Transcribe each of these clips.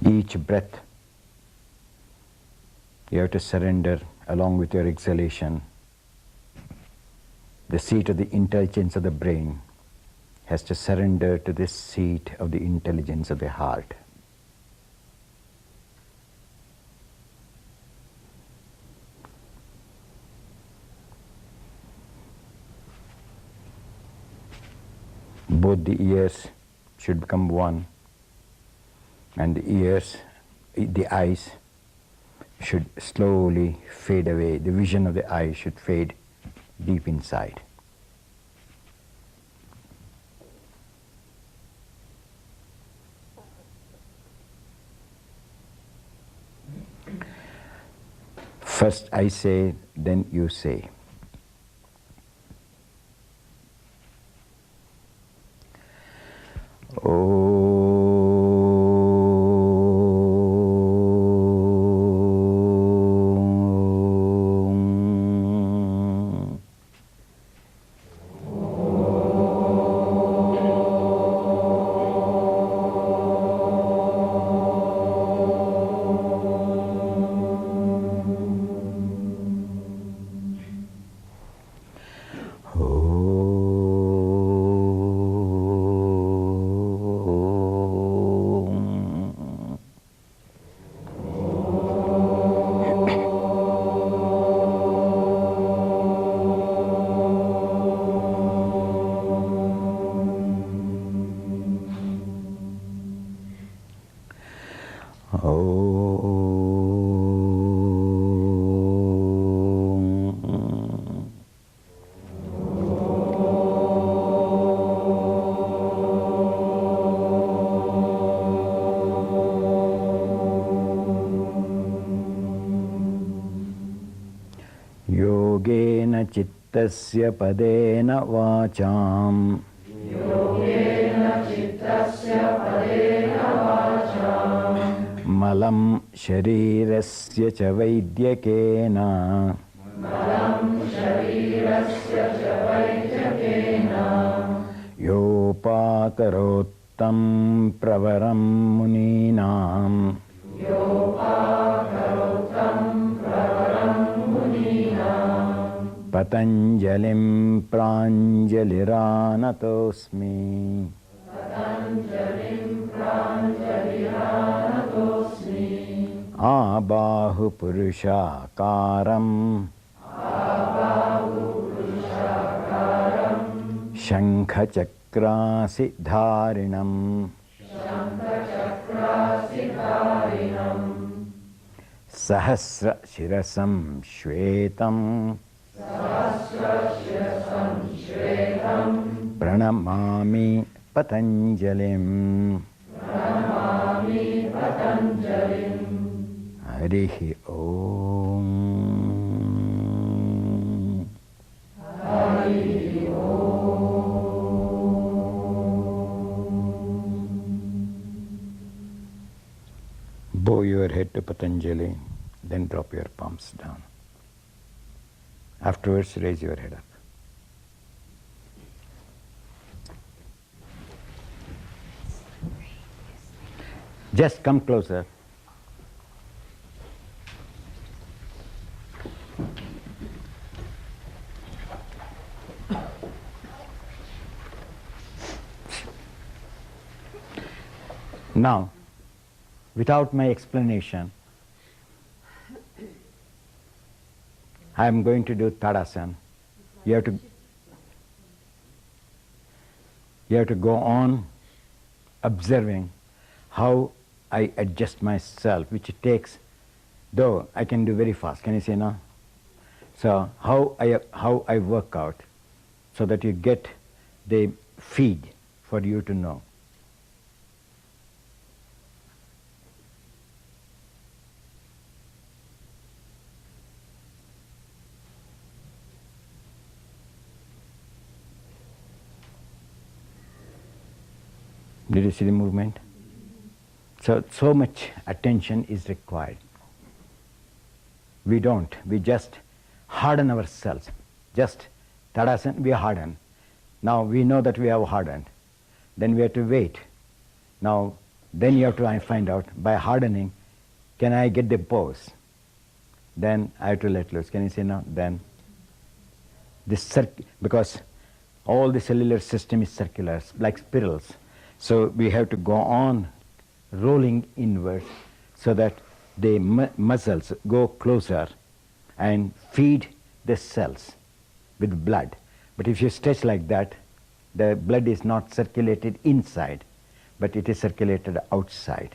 Each breath, you have to surrender along with your exhalation. The seat of the intelligence of the brain has to surrender to this seat of the intelligence of the heart. Both the ears should become one, and the eyes should slowly fade away. The vision of the eye should fade deep inside. First I say, then you say. Yogena chittasya padena vacham. Yogena chittasya padena vacham. Malam sharirasya cha vaidyakena. Malam sharirasya cha vaidyakena. Yopakarottam pravaram muninam. Yopakarottam pravaram muninam. Patanjalim pranjaliranatosmi. Patanjalim pranjaliranatosmi. Abahu purushakaram. Abahu purushakaram. Shankhachakrasi dharinam. Shankhachakrasi dharinam. Sahasra shirasam shvetam. Sahasra shirasam shvetam. Pranamami Patanjalim. Pranamami Patanjalim. Harihi Om. Harihi Bow your head to Patanjali, then drop your palms down. Afterwards, raise your head up. Just come closer. Now, without my explanation, I am going to do Tadasana. You have to go on observing how I adjust myself, which it takes, though I can do very fast. Can you see now? So how I work out, so that you get the feed for you to know. Did you see the movement? So much attention is required. We don't. We just harden ourselves. Just Tadasana, we harden. Now we know that we have hardened. Then we have to wait. Now Then you have to find out, by hardening, can I get the pose? Then I have to let loose. Can you see now? Then this because all the cellular system is circular, like spirals. So we have to go on rolling inwards so that the muscles go closer and feed the cells with blood. But if you stretch like that, the blood is not circulated inside, but it is circulated outside.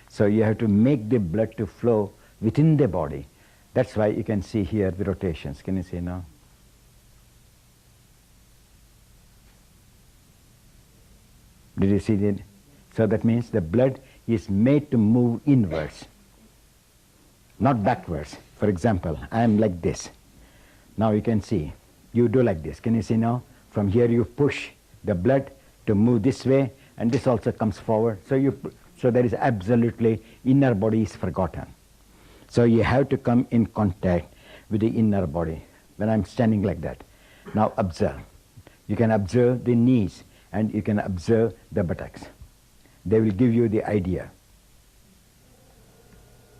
So you have to make the blood to flow within the body. That's why you can see here the rotations. Can you see now? Did you see that? So that means the blood is made to move inwards, not backwards. For example, I am like this. Now you can see, you do like this. Can you see now? From here you push the blood to move this way, and this also comes forward. So there is absolutely, inner body is forgotten. So you have to come in contact with the inner body. When I'm standing like that, now observe. You can observe the knees and you can observe the buttocks. They will give you the idea.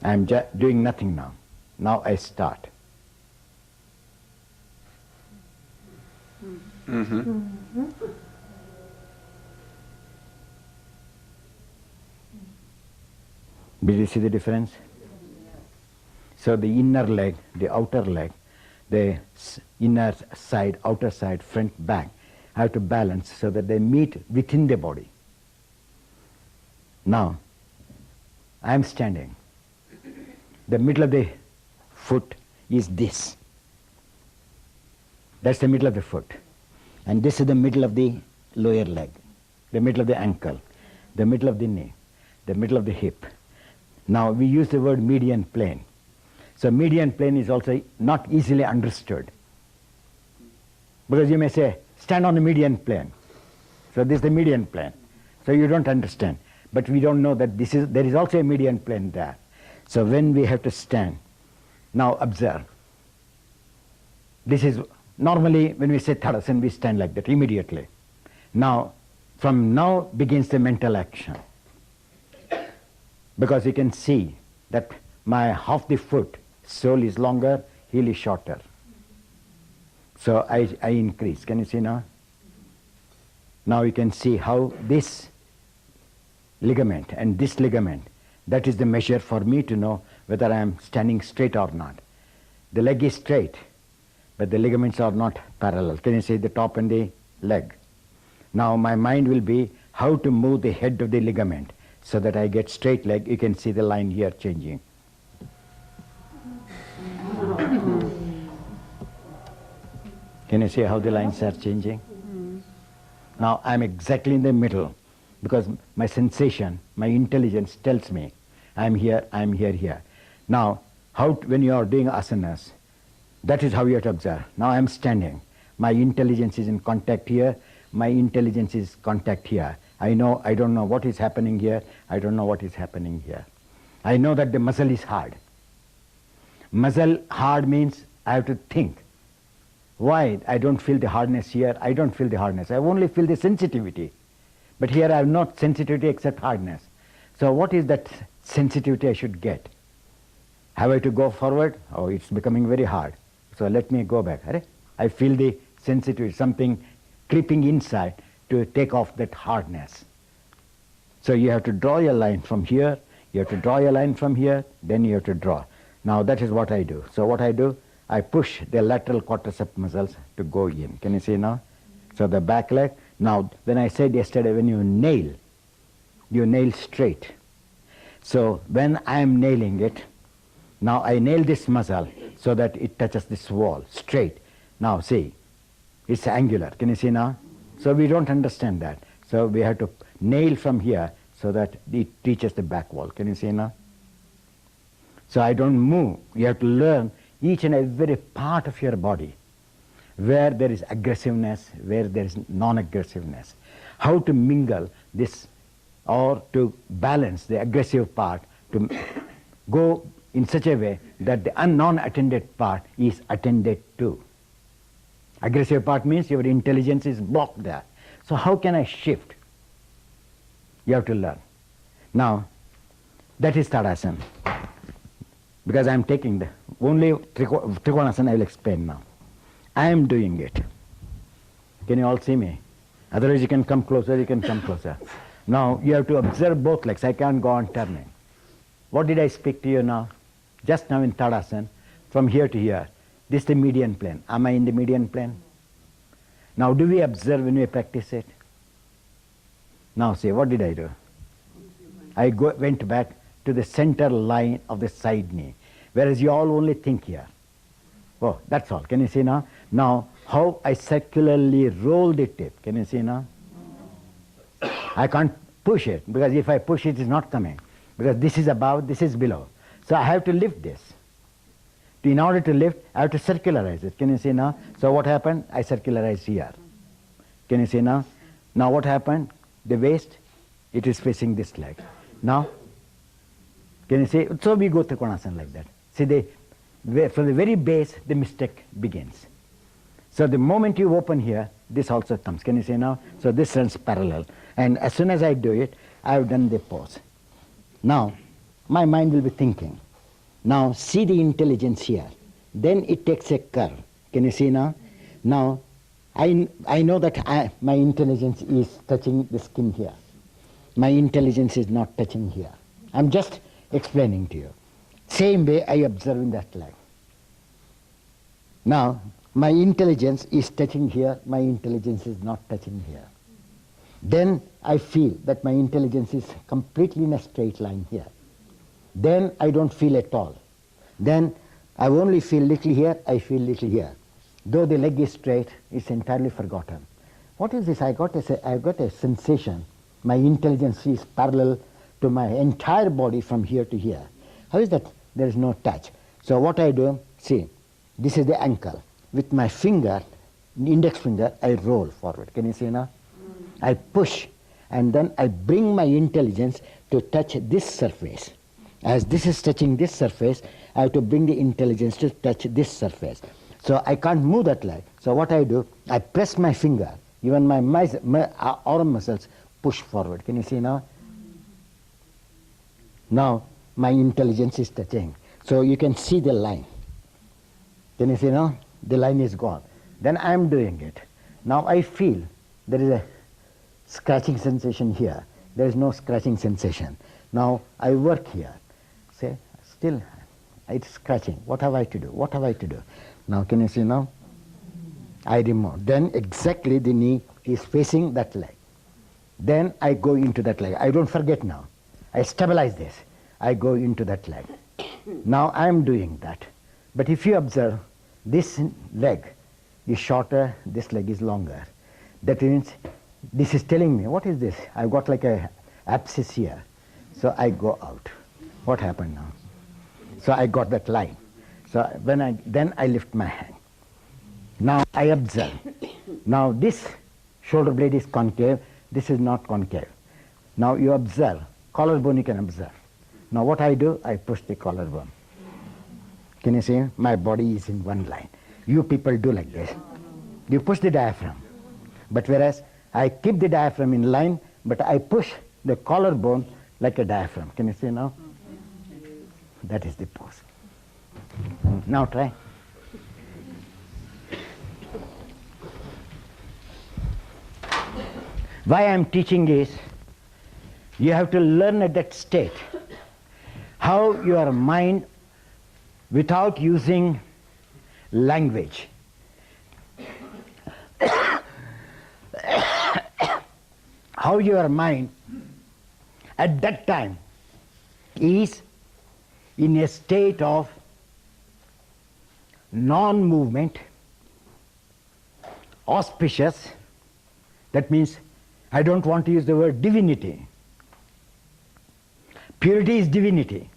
I'm doing nothing now. Now I start. Did you see the difference? So the inner leg, the outer leg, the inner side, outer side, front, back, have to balance so that they meet within the body. Now, I am standing. The middle of the foot is this. That's the middle of the foot. And this is the middle of the lower leg, the middle of the ankle, the middle of the knee, the middle of the hip. Now, we use the word median plane. So median plane is also not easily understood. Because you may say, stand on the median plane. So this is the median plane. So you don't understand. But we don't know that there is also a median plane there. So when we have to stand, now observe. This is, normally when we say Tadasana, we stand like that immediately. Now, from now begins the mental action. Because you can see that my half the foot, sole is longer, heel is shorter. So I increase. Can you see now? Now you can see how this ligament and this ligament, that is the measure for me to know whether I am standing straight or not. The leg is straight, but the ligaments are not parallel. Can you see the top and the leg? Now my mind will be how to move the head of the ligament so that I get straight leg. You can see the line here changing. Can you see how the lines are changing? Now I'm exactly in the middle because my sensation, my intelligence tells me I'm here, here. Now, when you are doing asanas, that is how you have to observe. Now I'm standing. My intelligence is in contact here. My intelligence is contact here. I don't know what is happening here. I don't know what is happening here. I know that the muscle is hard. Muscle hard means I have to think. Why? I don't feel the hardness here. I don't feel the hardness. I only feel the sensitivity. But here I have not sensitivity except hardness. So what is that sensitivity I should get? Have I to go forward? Oh, it's becoming very hard. So let me go back. I feel the sensitivity, something creeping inside to take off that hardness. So you have to draw your line from here. You have to draw your line from here. Then you have to draw. Now that is what I do. So what I do, I push the lateral quadricep muscles to go in. Can you see now? So the back leg. Now, when I said yesterday, when you nail straight. So when I am nailing it, now I nail this muscle so that it touches this wall straight. Now see, it's angular. Can you see now? So we don't understand that. So we have to nail from here so that it reaches the back wall. Can you see now? So I don't move. You have to learn each and every part of your body, where there is aggressiveness, where there is non-aggressiveness, how to mingle this or to balance the aggressive part, to go in such a way that the non-attended part is attended to. Aggressive part means your intelligence is blocked there. So how can I shift? You have to learn. Now, that is Tadasana. Because I am taking the only Trikonasana I will explain now. I am doing it. Can you all see me? Otherwise you can come closer, you can come closer. Now you have to observe both legs. I can't go on turning. What did I speak to you now? Just now in Tadasana, from here to here. This is the median plane. Am I in the median plane? Now do we observe when we practice it? Now say, what did I do? I went back to the center line of the side knee. Whereas you all only think here. Oh, that's all. Can you see now? Now, how I circularly roll the tip. Can you see now? I can't push it, because if I push it, it's not coming. Because this is above, this is below. So I have to lift this. In order to lift, I have to circularize it. Can you see now? So what happened? I circularized here. Can you see now? Now what happened? The waist, it is facing this leg. Now, can you see? So we go Trikonasana like that. See, from the very base, the mistake begins. So the moment you open here, this also comes. Can you see now? So this runs parallel. And as soon as I do it, I have done the pose. Now, my mind will be thinking. Now, see the intelligence here. Then it takes a curve. Can you see now? Now, I know that my intelligence is touching the skin here. My intelligence is not touching here. I'm just explaining to you. Same way I observe in that leg. Now, my intelligence is touching here, my intelligence is not touching here. Then I feel that my intelligence is completely in a straight line here. Then I don't feel at all. Then I only feel little here, I feel little here. Though the leg is straight, it's entirely forgotten. What is this? I got a sensation. My intelligence is parallel to my entire body from here to here. How is that? There is no touch. So what I do, see, this is the ankle. With my finger, index finger, I roll forward. Can you see now? I push, and then I bring my intelligence to touch this surface. As this is touching this surface, I have to bring the intelligence to touch this surface. So I can't move that leg. So what I do, I press my finger, even my arm muscles push forward. Can you see now? Now my intelligence is touching. So you can see the line. Can you see now? The line is gone. Then I am doing it. Now I feel there is a scratching sensation here. There is no scratching sensation. Now I work here. Say, still it's scratching. What have I to do? What have I to do? Now can you see now? I remove. Then exactly the knee is facing that leg. Then I go into that leg. I don't forget now. I stabilize this. I go into that leg. Now I am doing that. But if you observe, this leg is shorter, this leg is longer. That means this is telling me, what is this? I've got like a abscess here. So I go out. What happened now? So I got that line. So then I lift my hand. Now I observe. Now this shoulder blade is concave, this is not concave. Now you observe. Collarbone you can observe. Now what I do, I push the collarbone. Can you see? My body is in one line. You people do like this. You push the diaphragm. But whereas I keep the diaphragm in line, but I push the collarbone like a diaphragm. Can you see now? That is the pose. Now try. Why I am teaching is, you have to learn at that state how your mind, without using language, how your mind at that time is in a state of non-movement, auspicious. That means I don't want to use the word divinity. Purity is divinity.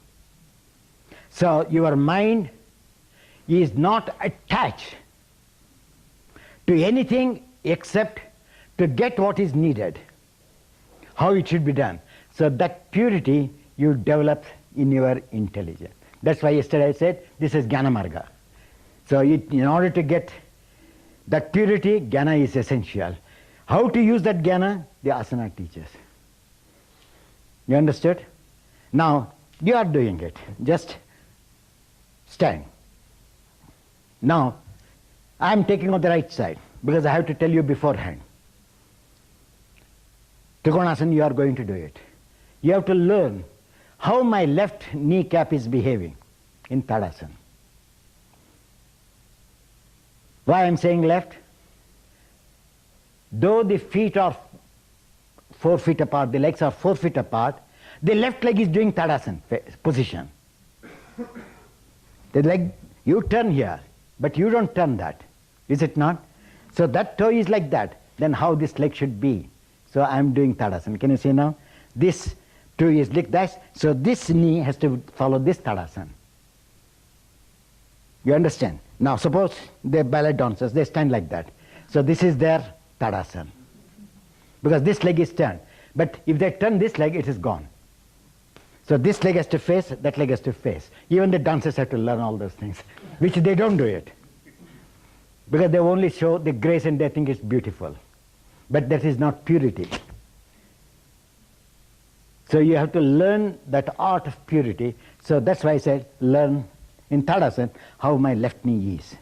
So your mind is not attached to anything except to get what is needed, how it should be done. So that purity you develop in your intelligence. That's why yesterday I said this is Jnana Marga. So in order to get that purity, Jnana is essential. How to use that Jnana? The asana teaches. You understood? Now, you are doing it. Just stand. Now, I am taking on the right side because I have to tell you beforehand. Trikonasana, you are going to do it. You have to learn how my left kneecap is behaving in Tadasana. Why I am saying left? Though the feet are 4 feet apart, the legs are 4 feet apart, the left leg is doing Tadasana position. The leg, you turn here, but you don't turn that. Is it not? So that toe is like that. Then how this leg should be? So I am doing Tadasana. Can you see now? This toe is like that. So this knee has to follow this Tadasana. You understand? Now suppose they ballet dancers, they stand like that. So this is their Tadasana. Because this leg is turned. But if they turn this leg, it is gone. So this leg has to face, that leg has to face. Even the dancers have to learn all those things, which they don't do it. Because they only show the grace and they think it's beautiful. But that is not purity. So you have to learn that art of purity. So that's why I said, learn in Tadasana how my left knee is.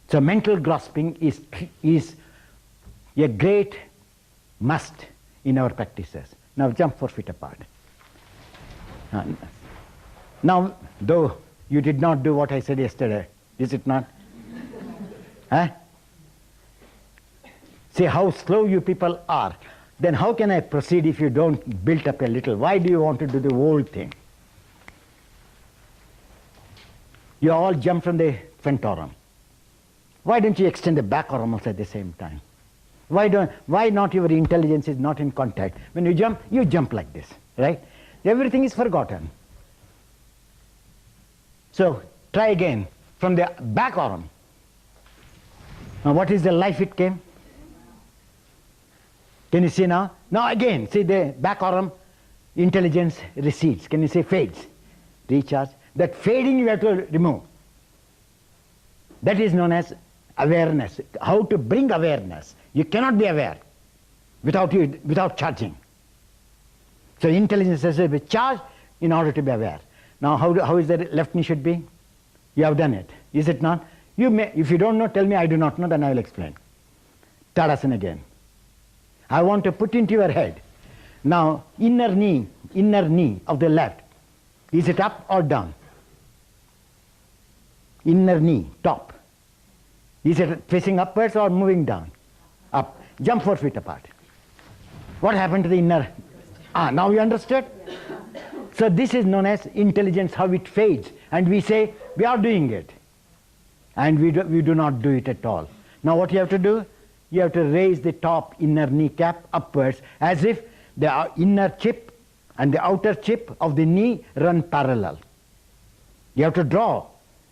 So mental grasping is a great must in our practices. Now jump 4 feet apart. Now, though you did not do what I said yesterday, is it not? Huh? See how slow you people are. Then how can I proceed if you don't build up a little? Why do you want to do the whole thing? You all jump from the front arm. Why don't you extend the back arm also at the same time? Why not your intelligence is not in contact? When you jump like this, right? Everything is forgotten. So try again from the back arm. Now what is the life it came? Can you see now? Now again, see the back arm, intelligence recedes. Can you see fades? Recharge. That fading you have to remove. That is known as awareness. How to bring awareness. You cannot be aware without charging. So intelligence has to be charged in order to be aware. Now how is the left knee should be? You have done it. Is it not? You may, if you don't know, tell me I do not know, then I will explain. Tadasana again. I want to put into your head. Now inner knee of the left, is it up or down? Inner knee, top. Is it facing upwards or moving down? Up. Jump 4 feet apart. What happened to the inner? Now you understood? So this is known as intelligence, how it fades. And we say, we are doing it. And we do not do it at all. Now what you have to do? You have to raise the top inner kneecap upwards as if the inner chip and the outer chip of the knee run parallel. You have to draw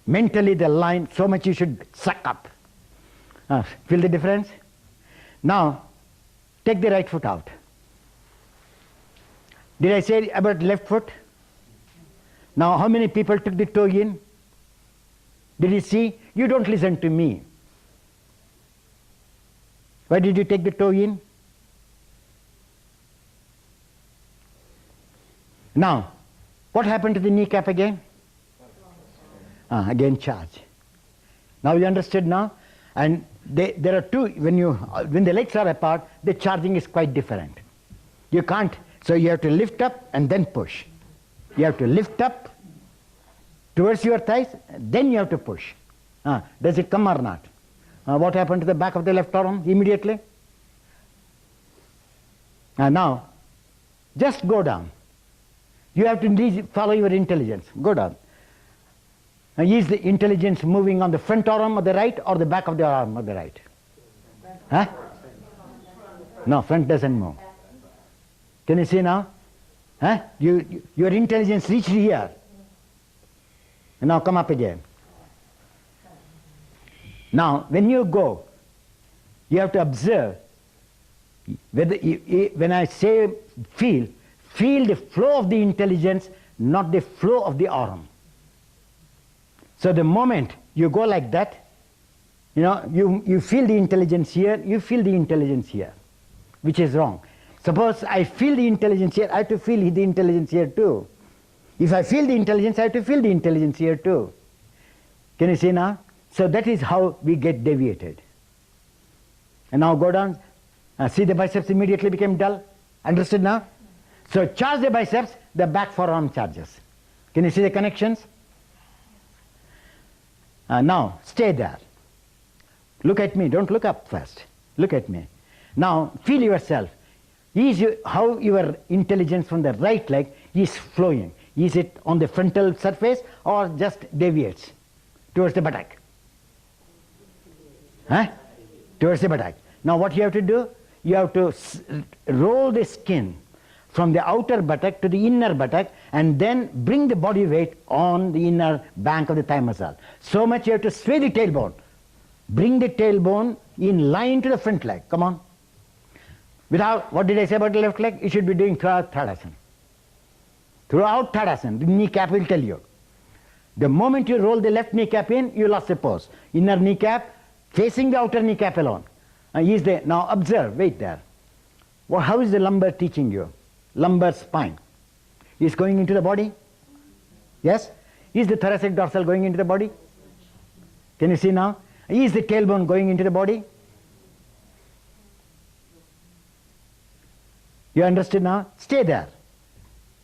mentally the line, so much you should suck up. Feel the difference? Now, take the right foot out. Did I say about left foot? Now, how many people took the toe in? Did you see? You don't listen to me. Why did you take the toe in? Now, what happened to the kneecap again? Again charge. Now you understood now? And there are two, when the legs are apart, the charging is quite different. You can't, so you have to lift up and then push. You have to lift up towards your thighs, then you have to push. Does it come or not? What happened to the back of the left arm immediately? Now, just go down. You have to follow your intelligence. Go down. Is the intelligence moving on the front arm of the right or the back of the arm of the right? Huh? No, front doesn't move. Can you see now? Huh? Your intelligence reached here. And now come up again. Now, when you go, you have to observe whether when I say feel the flow of the intelligence, not the flow of the arm. So the moment you go like that, you feel the intelligence here, you feel the intelligence here, which is wrong. Suppose I feel the intelligence here, I have to feel the intelligence here too. If I feel the intelligence, I have to feel the intelligence here too. Can you see now? So that is how we get deviated. And now go down. See, the biceps immediately became dull. Understood now? So charge the biceps, the back forearm charges. Can you see the connections? Now stay there. Look at me. Don't look up first. Look at me. Now feel yourself. How your intelligence from the right leg is flowing. Is it on the frontal surface or just deviates towards the buttock? Towards the buttock. Now what you have to do? You have to roll the skin from the outer buttock to the inner buttock and then bring the body weight on the inner bank of the thigh muscle. So much you have to sway the tailbone. Bring the tailbone in line to the front leg. Come on. Without, what did I say about the left leg? You should be doing throughout Tadasana. Throughout Tadasana, the kneecap will tell you. The moment you roll the left kneecap in, you lost the pose. Inner kneecap facing the outer kneecap alone. Now observe, wait there. Well, how is the lumbar teaching you? Lumbar spine. Is going into the body? Yes? Is the thoracic dorsal going into the body? Can you see now? Is the tailbone going into the body? You understood now? Stay there.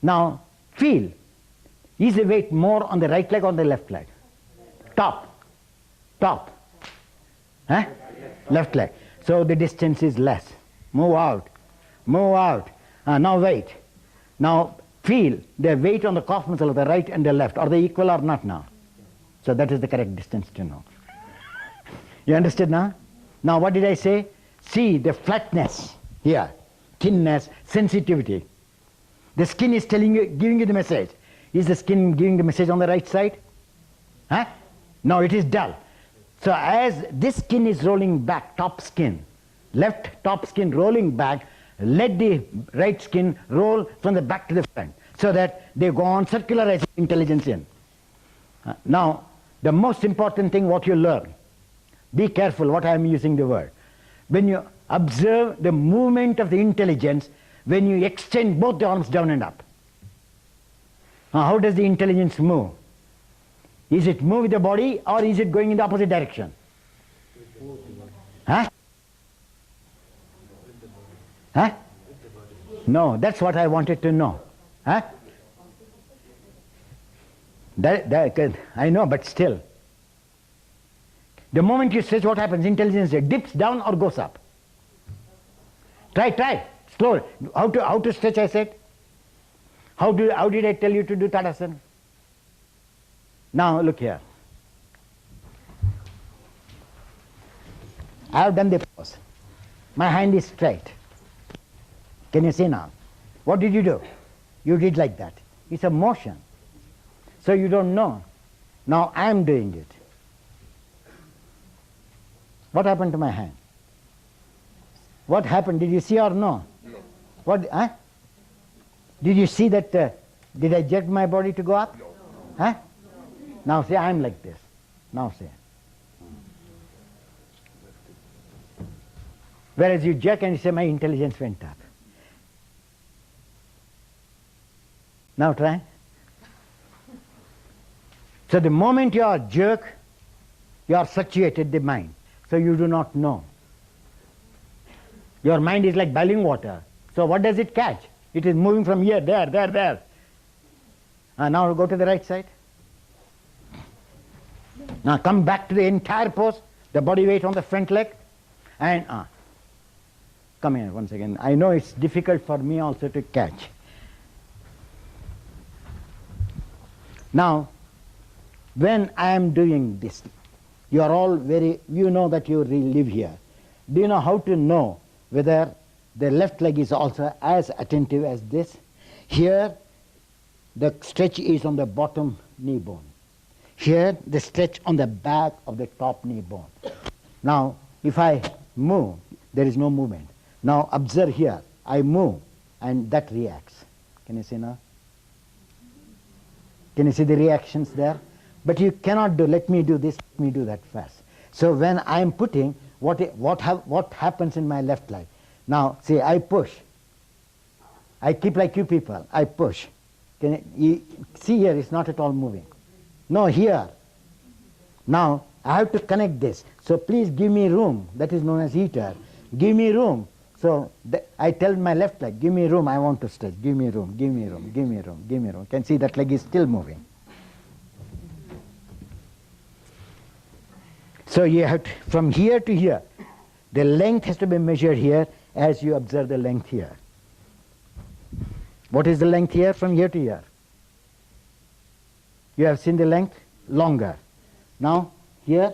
Now feel. Is the weight more on the right leg or on the left leg? Top. Left leg. So the distance is less. Move out. Now wait. Now feel the weight on the calf muscle of the right and the left. Are they equal or not now? So that is the correct distance to know. You understood now? Now what did I say? See the flatness here, thinness, sensitivity. The skin is telling you, giving you the message. Is the skin giving the message on the right side? No, it is dull. So as this skin is rolling back, top skin, left top skin rolling back, let the right skin roll from the back to the front, so that they go on circularizing intelligence in. Now, the most important thing what you learn, be careful what I am using the word. When you observe the movement of the intelligence, when you extend both the arms down and up. Now, how does the intelligence move? Is it move with the body or is it going in the opposite direction? No, that's what I wanted to know. I know, but still. The moment you stretch, what happens? Intelligence dips down or goes up. Try. Slow. How to stretch, I said? How did I tell you to do Tadasana? Now look here. I have done the pose. My hand is straight. Can you see now? What did you do? You did like that. It's a motion. So you don't know. Now I am doing it. What happened to my hand? What happened? Did you see or no? What? Did you see that? Did I jerk my body to go up? Now say I am like this. Now say. Whereas you jerk and you say my intelligence went up. Now try. So the moment you are jerk, you are fluctuated the mind. So you do not know. Your mind is like boiling water. So what does it catch? It is moving from here, there. Now go to the right side. Now come back to the entire pose, the body weight on the front leg, and come here once again. I know it's difficult for me also to catch. Now, when I am doing this, you are all you know that you live here. Do you know how to know whether the left leg is also as attentive as this? Here, the stretch is on the bottom knee bone. Here, the stretch on the back of the top knee bone. Now, if I move, there is no movement. Now, observe here. I move, and that reacts. Can you see now? Can you see the reactions there? But you cannot do, let me do this, let me do that first. So when I am putting, what happens in my left leg? Now, see, I push. I keep like you people. I push. You see here, it's not at all moving. No, here. Now, I have to connect this. So please give me room. That is known as heater. Give me room. So I tell my left leg, give me room, I want to stretch. Give me room, give me room, give me room, give me room. Can see that leg is still moving. So you have to, from here to here, the length has to be measured here as you observe the length here. What is the length here from here to here? You have seen the length? Longer. Now, here,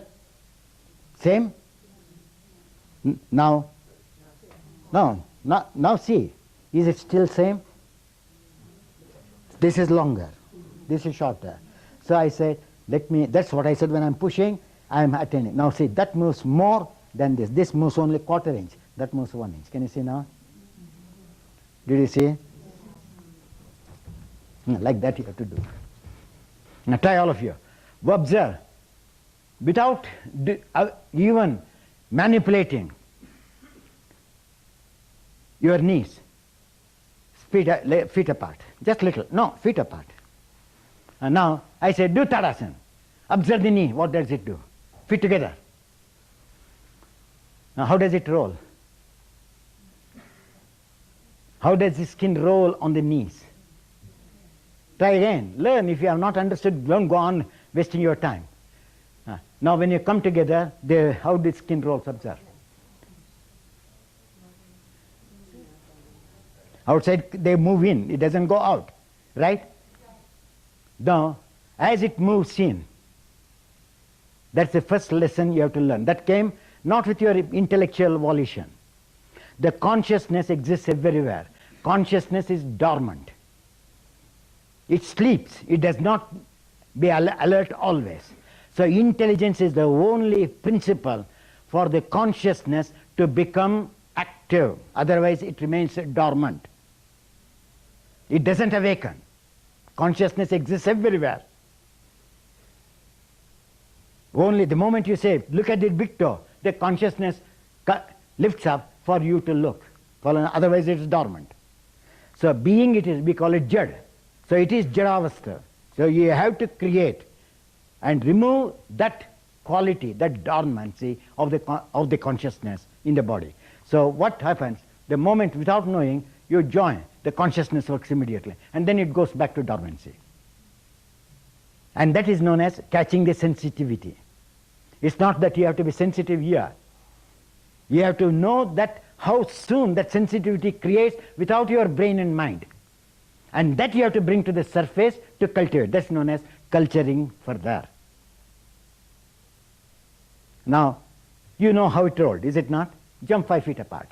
same? Now, no, now see, is it still same? This is longer, this is shorter. So I said, that's what I said when I'm pushing, I'm attending. Now see, that moves more than this. This moves only quarter inch, that moves 1 inch. Can you see now? Did you see? Like that you have to do. Now try all of you. Observe, without even manipulating your knees, feet apart, just little, no, feet apart. And now I say, do Tadasana. Observe the knee, what does it do? Feet together. Now how does it roll? How does the skin roll on the knees? Try again, learn. If you have not understood, don't go on wasting your time. Now when you come together, how the skin rolls, observe. Outside they move in, it doesn't go out, right? Now, as it moves in, that's the first lesson you have to learn. That came not with your intellectual volition. The consciousness exists everywhere. Consciousness is dormant. It sleeps. It does not be alert always. So intelligence is the only principle for the consciousness to become active. Otherwise it remains dormant. It doesn't awaken. Consciousness exists everywhere. Only the moment you say, look at the big toe, the consciousness lifts up for you to look. Otherwise it is dormant. So being it is, we call it Jad. So it is Jadavastha. So you have to create and remove that quality, that dormancy of the consciousness in the body. So what happens? The moment without knowing, you join, the consciousness works immediately. And then it goes back to dormancy. And that is known as catching the sensitivity. It's not that you have to be sensitive here. You have to know that how soon that sensitivity creates without your brain and mind. And that you have to bring to the surface to cultivate. That's known as culturing further. Now, you know how it rolled, is it not? Jump 5 feet apart.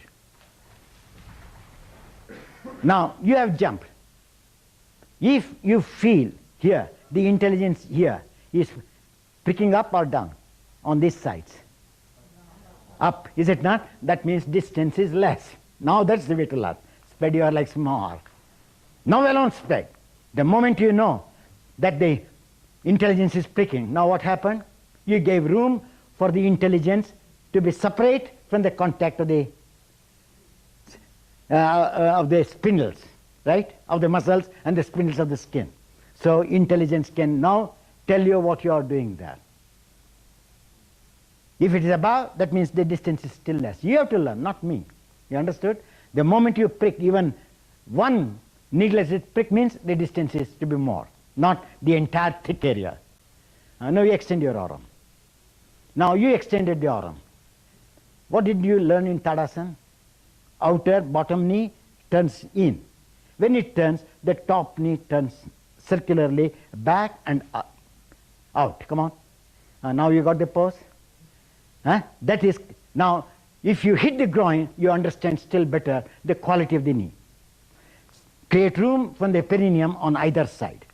Now, you have jumped. If you feel here, the intelligence here is picking up or down on these sides. Up, is it not? That means distance is less. Now that's the way to learn. Spread your legs more. Now alone spread. The moment you know that the intelligence is pricking, now what happened? You gave room for the intelligence to be separate from the contact of the spindles, right? Of the muscles and the spindles of the skin. So intelligence can now tell you what you are doing there. If it is above, that means the distance is still less. You have to learn, not me. You understood? The moment you prick even one needless prick means the distance is to be more, not the entire thick area. Now you extend your arm. Now you extended the arm. What did you learn in Tadasana? Outer bottom knee turns in. When it turns, the top knee turns circularly back and out. Come on. Now you got the pose? That is, now if you hit the groin, you understand still better the quality of the knee. Create room from the perineum on either side.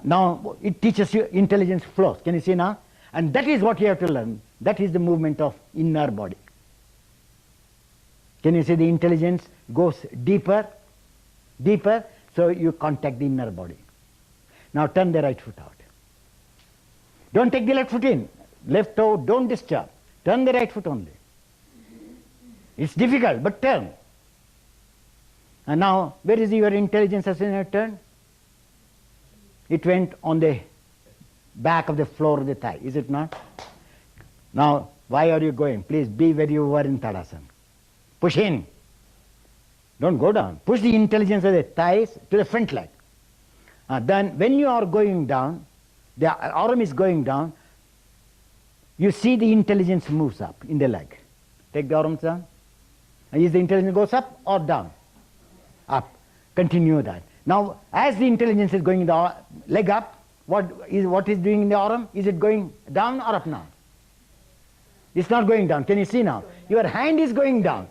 Now it teaches you intelligence flows. Can you see now? And that is what you have to learn. That is the movement of inner body. Can you see the intelligence goes deeper, deeper, so you contact the inner body. Now turn the right foot out. Don't take the left foot in. Left toe, don't disturb. Turn the right foot only. It's difficult, but turn. And now, where is your intelligence as soon as you turn? It went on the back of the floor of the thigh, is it not? Now, why are you going? Please be where you were in Tadasana. Push in. Don't go down. Push the intelligence of the thighs to the front leg. Then when you are going down, the arm is going down, you see the intelligence moves up in the leg. Take the arms down. Is the intelligence goes up or down? Up. Continue that. Now, as the intelligence is going the leg up, what is doing in the arm? Is it going down or up now? It's not going down. Can you see now? Your hand is going down.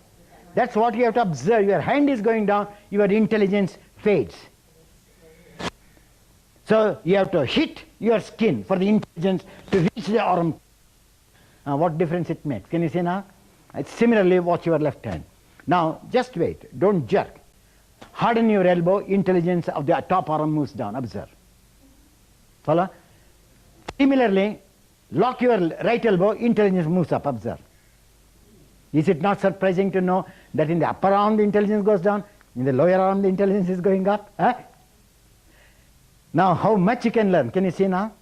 That's what you have to observe. Your hand is going down, your intelligence fades. So you have to hit your skin for the intelligence to reach the arm. What difference it makes? Can you see now? It's similarly watch your left hand. Now just wait. Don't jerk. Harden your elbow. Intelligence of the top arm moves down. Observe. Follow? Similarly, lock your right elbow. Intelligence moves up. Observe. Is it not surprising to know that in the upper arm the intelligence goes down, in the lower arm the intelligence is going up? Huh? Now how much you can learn? Can you see now?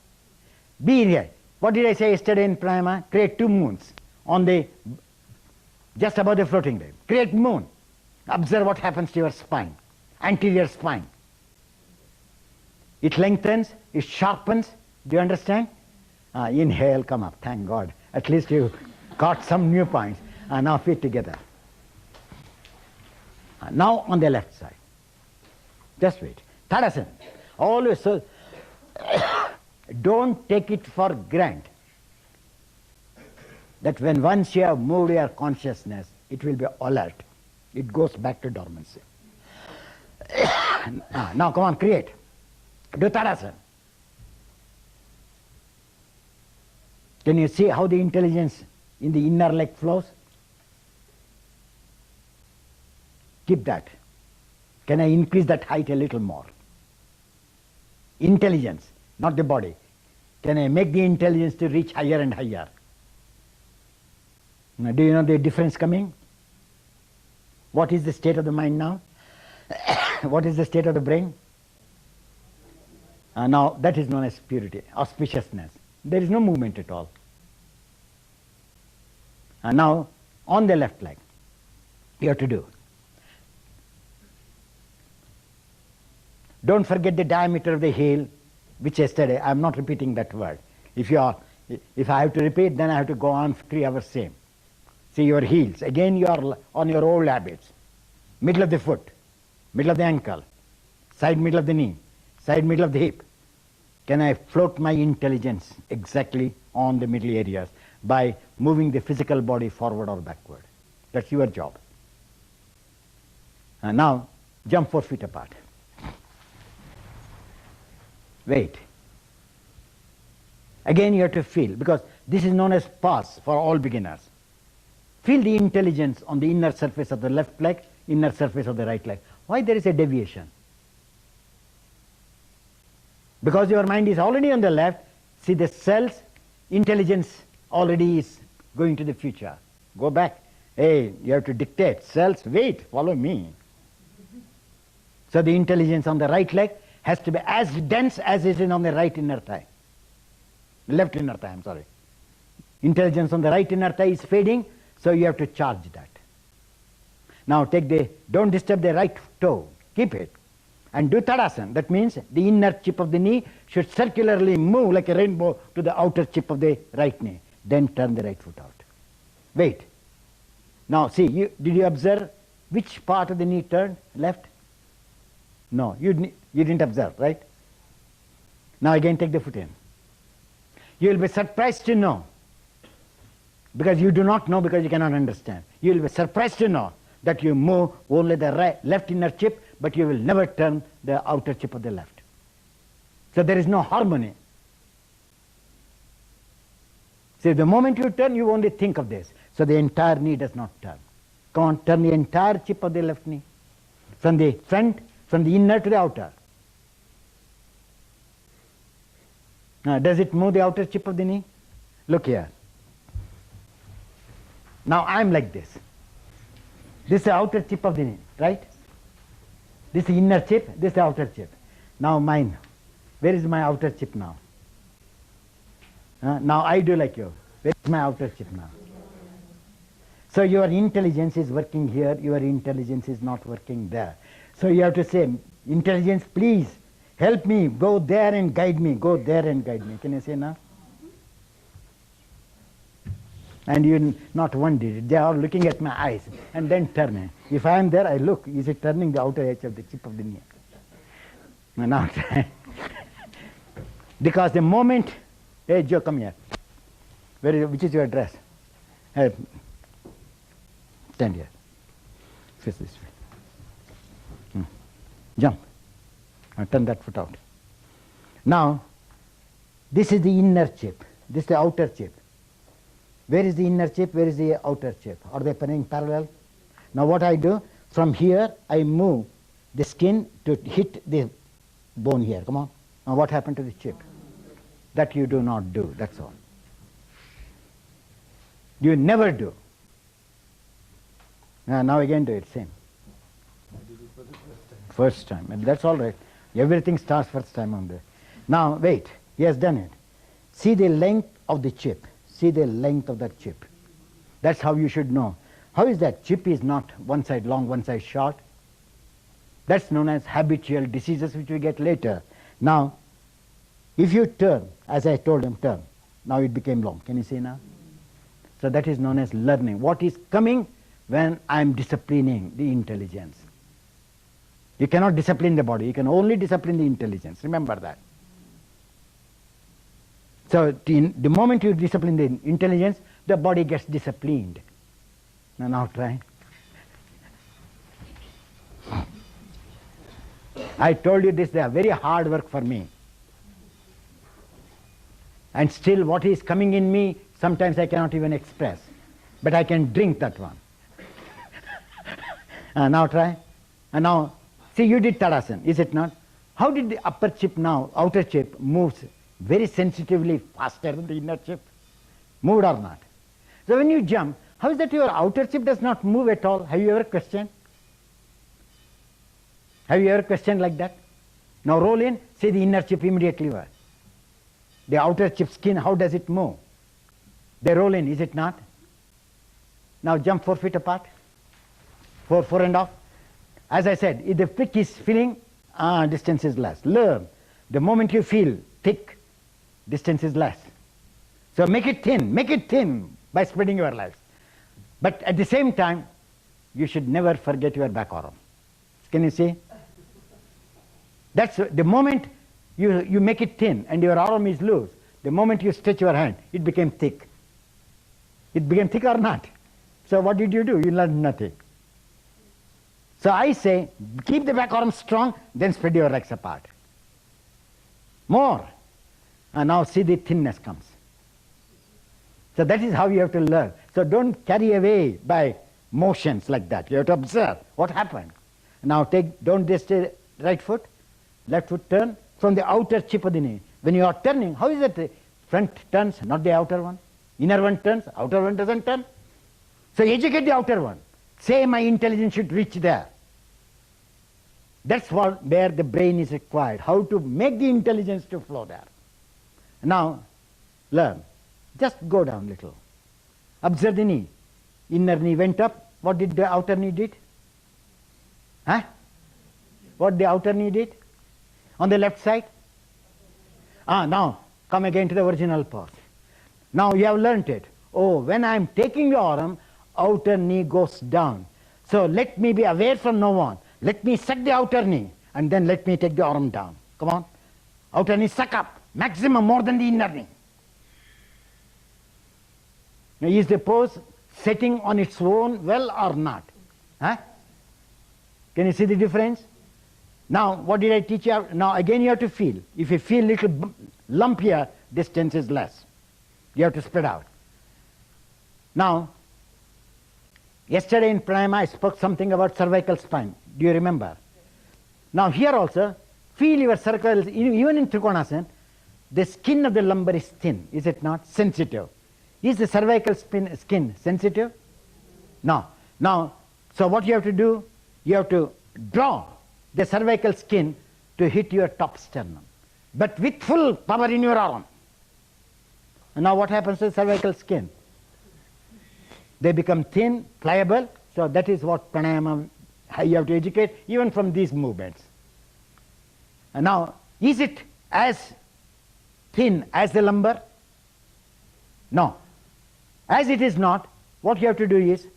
Be here. What did I say yesterday in pranayama? Create two moons on the just above the floating wave. Create moon. Observe what happens to your spine, anterior spine. It lengthens, it sharpens. Do you understand? Inhale, come up. Thank God. At least you got some new points. Now feet together. Now on the left side. Just wait. Tadasana. Always so. Don't take it for granted that when once you have moved your consciousness, it will be alert. It goes back to dormancy. Now come on, create. Do Tadasana. Can you see how the intelligence in the inner leg flows? Keep that. Can I increase that height a little more? Intelligence, not the body. Can I make the intelligence to reach higher and higher? Now, do you know the difference coming? What is the state of the mind now? What is the state of the brain? Now that is known as purity, auspiciousness. There is no movement at all. Now on the left leg, you have to do. Don't forget the diameter of the heel, which yesterday, I am not repeating that word. If I have to repeat, then I have to go on 3 hours same. See your heels. Again you are on your old habits. Middle of the foot, middle of the ankle, side middle of the knee, side middle of the hip. Can I float my intelligence exactly on the middle areas by moving the physical body forward or backward? That's your job. Now jump 4 feet apart. Wait. Again you have to feel, because this is known as pause for all beginners. Feel the intelligence on the inner surface of the left leg, inner surface of the right leg. Why there is a deviation? Because your mind is already on the left. See the cells, intelligence already is going to the future. Go back. Hey, you have to dictate. Cells, wait, follow me. So the intelligence on the right leg has to be as dense as it is on the right inner thigh. Left inner thigh, I'm sorry. Intelligence on the right inner thigh is fading, so you have to charge that. Now don't disturb the right toe, keep it. And do Tadasana. That means the inner chip of the knee should circularly move like a rainbow to the outer chip of the right knee. Then turn the right foot out. Wait. Now see, did you observe which part of the knee turned? Left? No, you didn't observe, right? Now again take the foot in. You will be surprised to know, because you do not know, because you cannot understand. You will be surprised to know that you move only the left inner chip, but you will never turn the outer chip of the left. So there is no harmony. See, the moment you turn, you only think of this. So the entire knee does not turn. Come on, turn the entire chip of the left knee. From the front, from the inner to the outer. Now, does it move the outer chip of the knee? Look here. Now I am like this. This is the outer tip of the knee, right? This is the inner chip, this is the outer chip. Now mine. Where is my outer chip now? Now I do like you. Where is my outer chip now? So your intelligence is working here, your intelligence is not working there. So you have to say, intelligence, please help me, go there and guide me, go there and guide me. Can you say now? And you not one did it. They are looking at my eyes and then turning. If I am there, I look. Is it turning the outer edge of the chip of the knee? No, not. Because the moment, hey Joe, come here. Which is your address? Hey, stand here. Face this way. Jump. Now turn that foot out. Now, this is the inner chip. This is the outer chip. Where is the inner chip? Where is the outer chip? Are they running parallel? Now what I do, from here I move the skin to hit the bone here. Come on. Now what happened to the chip? That you do not do, that's all. You never do. Now again do it, same. First time, and that's all right. Everything starts first time on there. Now wait, he has done it. See the length of the chip. See the length of that chip. That's how you should know. How is that chip is not one side long, one side short? That's known as habitual diseases which we get later. Now, if you turn, as I told him, turn. Now it became long. Can you see now? So that is known as learning. What is coming when I am disciplining the intelligence? You cannot discipline the body. You can only discipline the intelligence. Remember that. So the moment you discipline the intelligence, the body gets disciplined. Now try. I told you this, they are very hard work for me. And still what is coming in me, sometimes I cannot even express. But I can drink that one. Now try. And now, see you did Tadasana, is it not? How did the upper chip now, outer chip moves very sensitively faster than the inner chip? Moved or not? So when you jump, how is that your outer chip does not move at all? Have you ever questioned? Have you ever questioned like that? Now roll in, see the inner chip immediately what? The outer chip skin, how does it move? They roll in, is it not? Now jump 4 feet apart. 4.5. As I said, if the prick is feeling, distance is less. Learn. The moment you feel thick, distance is less. So make it thin by spreading your legs. But at the same time, you should never forget your back arm. Can you see? That's the moment you make it thin and your arm is loose, the moment you stretch your hand, it became thick. It became thick or not? So what did you do? You learned nothing. So I say, keep the back arm strong, then spread your legs apart. More. And now see the thinness comes. So that is how you have to learn. So don't carry away by motions like that. You have to observe what happened. Now don't just right foot, left foot turn from the outer chip of the knee. When you are turning, how is it the front turns, not the outer one? Inner one turns, outer one doesn't turn. So educate the outer one. Say my intelligence should reach there. That's where the brain is required. How to make the intelligence to flow there. Now, learn. Just go down little. Observe the knee. Inner knee went up. What did the outer knee did? Huh? What the outer knee did? On the left side? Now, come again to the original pose. Now you have learnt it. Oh, when I am taking your arm, outer knee goes down. So let me be aware from now on. Let me suck the outer knee and then let me take the arm down. Come on. Outer knee suck up. Maximum more than the inner knee. Now is the pose setting on its own well or not? Huh? Can you see the difference? Now what did I teach you? Now again you have to feel. If you feel little lump here, distance is less. You have to spread out. Now, yesterday in pranayama I spoke something about cervical spine. Do you remember? Now here also, feel your cervical, even in Trikonasana, the skin of the lumbar is thin, is it not? Sensitive. Is the cervical skin sensitive? No. Now, so what you have to do, you have to draw the cervical skin to hit your top sternum, but with full power in your arm. And now what happens to the cervical skin? They become thin, pliable. So that is what pranayama you have to educate even from these movements. And now, is it as thin as the lumbar? No. As it is not, what you have to do is,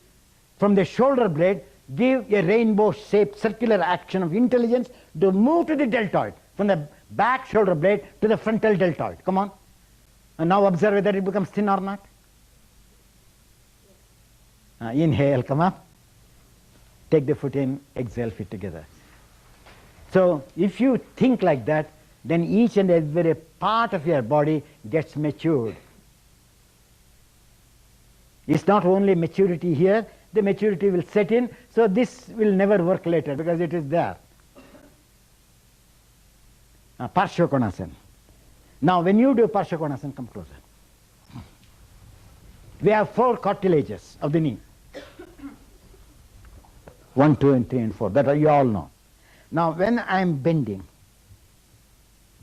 from the shoulder blade, give a rainbow-shaped circular action of intelligence to move to the deltoid, from the back shoulder blade to the frontal deltoid. Come on. And now observe whether it becomes thin or not. Inhale, come up. Take the foot in, exhale, feet together. So if you think like that, then each and every part of your body gets matured. It's not only maturity here, the maturity will set in, so this will never work later because it is there. Parshvakonasana. Now when you do Parshvakonasana, come closer. We have 4 cartilages of the knee. 1, 2, and 3, and 4. That you all know. Now when I am bending,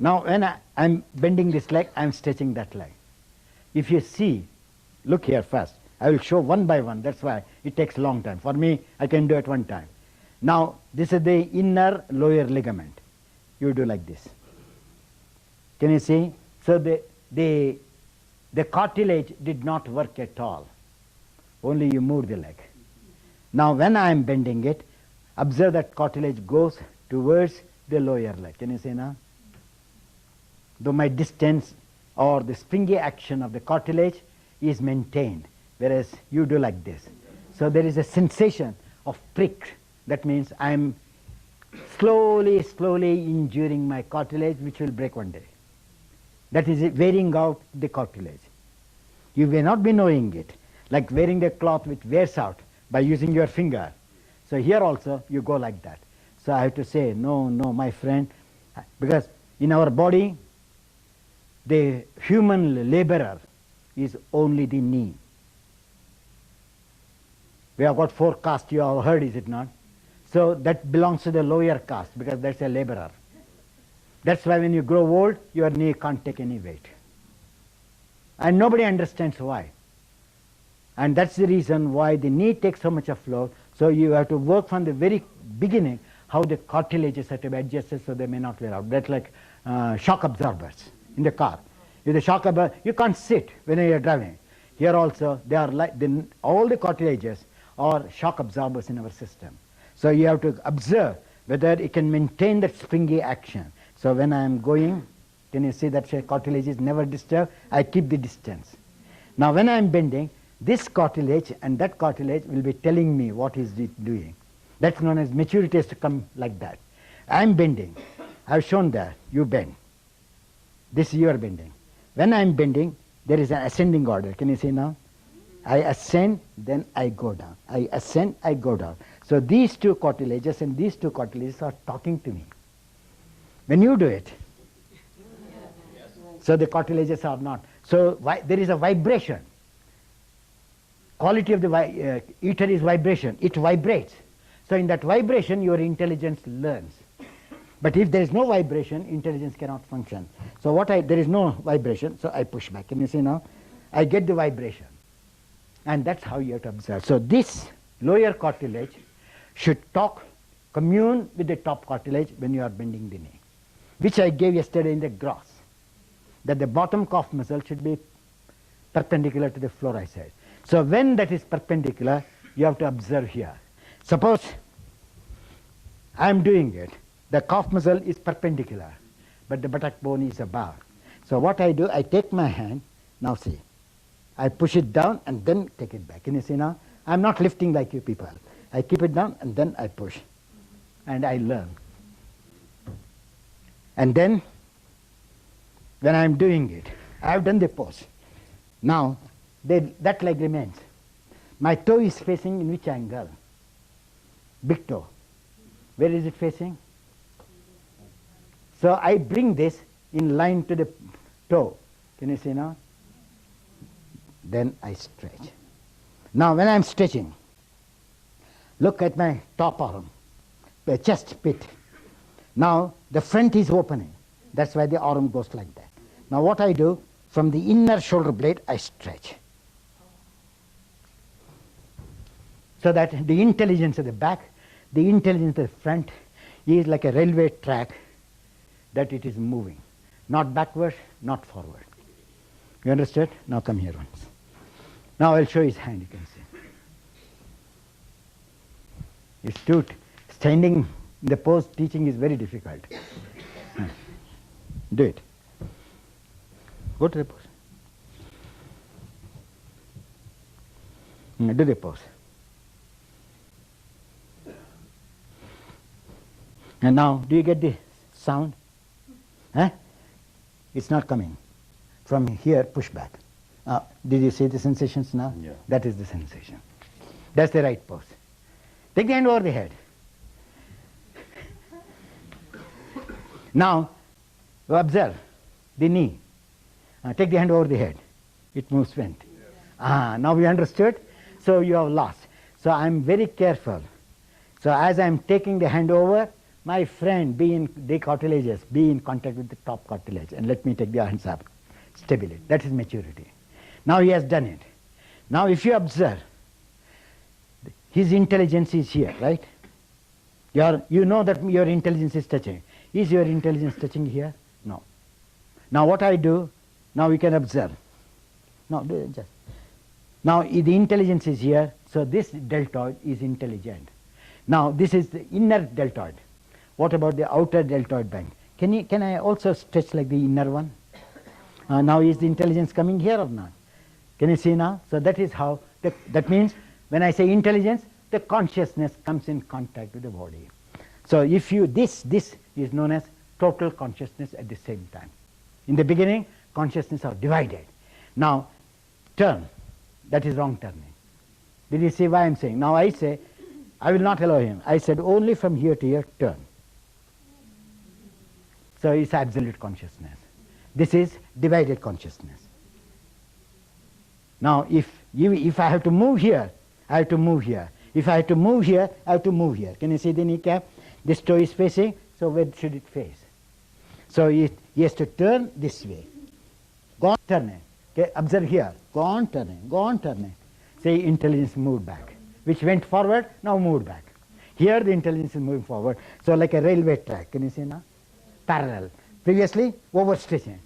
I'm bending this leg, I am stretching that leg. If you see, look here first. I will show one by one. That's why it takes a long time. For me, I can do it one time. Now this is the inner lower ligament. You do like this. Can you see? So the cartilage did not work at all. Only you move the leg. Now when I am bending it, observe that cartilage goes towards the lower leg. Can you see now? Though my distance or the springy action of the cartilage is maintained, whereas you do like this. So there is a sensation of prick. That means I am slowly injuring my cartilage, which will break one day. That is it, wearing out the cartilage. You may not be knowing it, like wearing the cloth which wears out by using your finger. So here also you go like that. So I have to say, no, my friend, because in our body, the human laborer is only the knee. We have got 4 castes, you have heard, is it not? So that belongs to the lower caste because that's a laborer. That's why when you grow old, your knee can't take any weight. And nobody understands why. And that's the reason why the knee takes so much of load. So you have to work from the very beginning how the cartilages have to be adjusted so they may not wear out. That's like shock absorbers in the car. If the shock absorber, you can't sit when you are driving. Here also, they are like all the cartilages are shock absorbers in our system. So you have to observe whether it can maintain that springy action. So when I am going, can you see that cartilage is never disturbed? I keep the distance. Now when I am bending, this cartilage and that cartilage will be telling me what is it doing. That's known as maturity has to come like that. I am bending. I have shown that. You bend. This is your bending. When I am bending, there is an ascending order. Can you see now? I ascend, then I go down. I ascend, I go down. So these 2 cartilages and these 2 cartilages are talking to me. When you do it, so the cartilages are not. So there is a vibration. Quality of the ether is vibration. It vibrates. So in that vibration, your intelligence learns. But if there is no vibration, intelligence cannot function. So there is no vibration, so I push back. Can you see now? I get the vibration. And that's how you have to observe. So this lower cartilage should commune with the top cartilage when you are bending the knee, which I gave yesterday in the gross, that the bottom calf muscle should be perpendicular to the floor, I said. So when that is perpendicular, you have to observe here. Suppose I am doing it. The calf muscle is perpendicular, but the buttock bone is above. So what I do, I take my hand, now see, I push it down and then take it back. Can you see now? I am not lifting like you people. I keep it down and then I push. And I learn. And then, when I am doing it, I have done the pose. Now, that leg remains. My toe is facing in which angle? Big toe. Where is it facing? So I bring this in line to the toe. Can you see now? Then I stretch. Now when I am stretching, look at my top arm, the chest pit. Now the front is opening. That's why the arm goes like that. Now what I do, from the inner shoulder blade, I stretch. So that the intelligence at the back, the intelligence at the front is like a railway track that it is moving. Not backward, not forward. You understood? Now come here once. Now I'll show his hand, you can see. He stood. Standing in the pose teaching is very difficult. Do it. Go to the pose. Do the pose. And now, do you get the sound? Huh? It's not coming. From here, push back. Did you see the sensations now? Yeah. That is the sensation. That's the right pose. Take the hand over the head. Now, observe the knee. Take the hand over the head. It moves went. Now we understood. So you have lost. So I'm very careful. So as I'm taking the hand over, my friend, be in the cartilages, be in contact with the top cartilage, and let me take the hands up. Stability. That is maturity. Now he has done it. Now if you observe, his intelligence is here, right? You know that your intelligence is touching. Is your intelligence touching here? No. Now what I do, now we can observe. No, just. Now the intelligence is here, so this deltoid is intelligent. Now this is the inner deltoid. What about the outer deltoid bank? Can I also stretch like the inner one? Now is the intelligence coming here or not? Can you see now? So that is how, that means when I say intelligence, the consciousness comes in contact with the body. So if you, this is known as total consciousness at the same time. In the beginning, consciousness are divided. Now, turn. That is wrong turning. Did you see why I'm saying? Now I say, I will not allow him. I said only from here to here, turn. So it's absolute consciousness. This is divided consciousness. Now if I have to move here, I have to move here. If I have to move here, I have to move here. Can you see the kneecap? This toe is facing, so where should it face? So he has to turn this way. Go on turning. Okay, observe here. Go on turning. Go on turning. Say intelligence moved back. Which went forward, now moved back. Here the intelligence is moving forward. So like a railway track. Can you see now? Parallel. Previously, overstretching.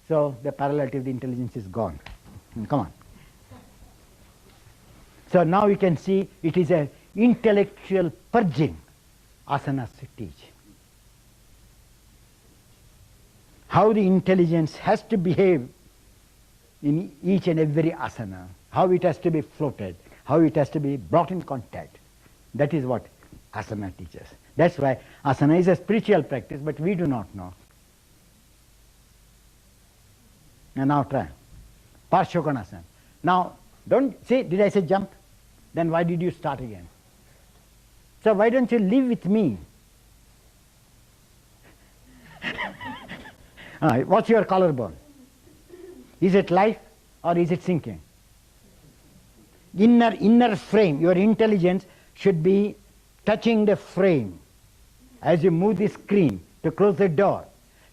So the parallelity of the intelligence is gone. Come on. So now you can see it is an intellectual purging asanas teach. How the intelligence has to behave in each and every asana, how it has to be floated, how it has to be brought in contact. That is what asana teaches. That's why asana is a spiritual practice, but we do not know. And now try. Parshokonasana. Now, don't see, did I say jump? Then why did you start again? So why don't you live with me? What's your collarbone? Is it life or is it sinking? Inner frame, your intelligence should be touching the frame as you move the screen to close the door.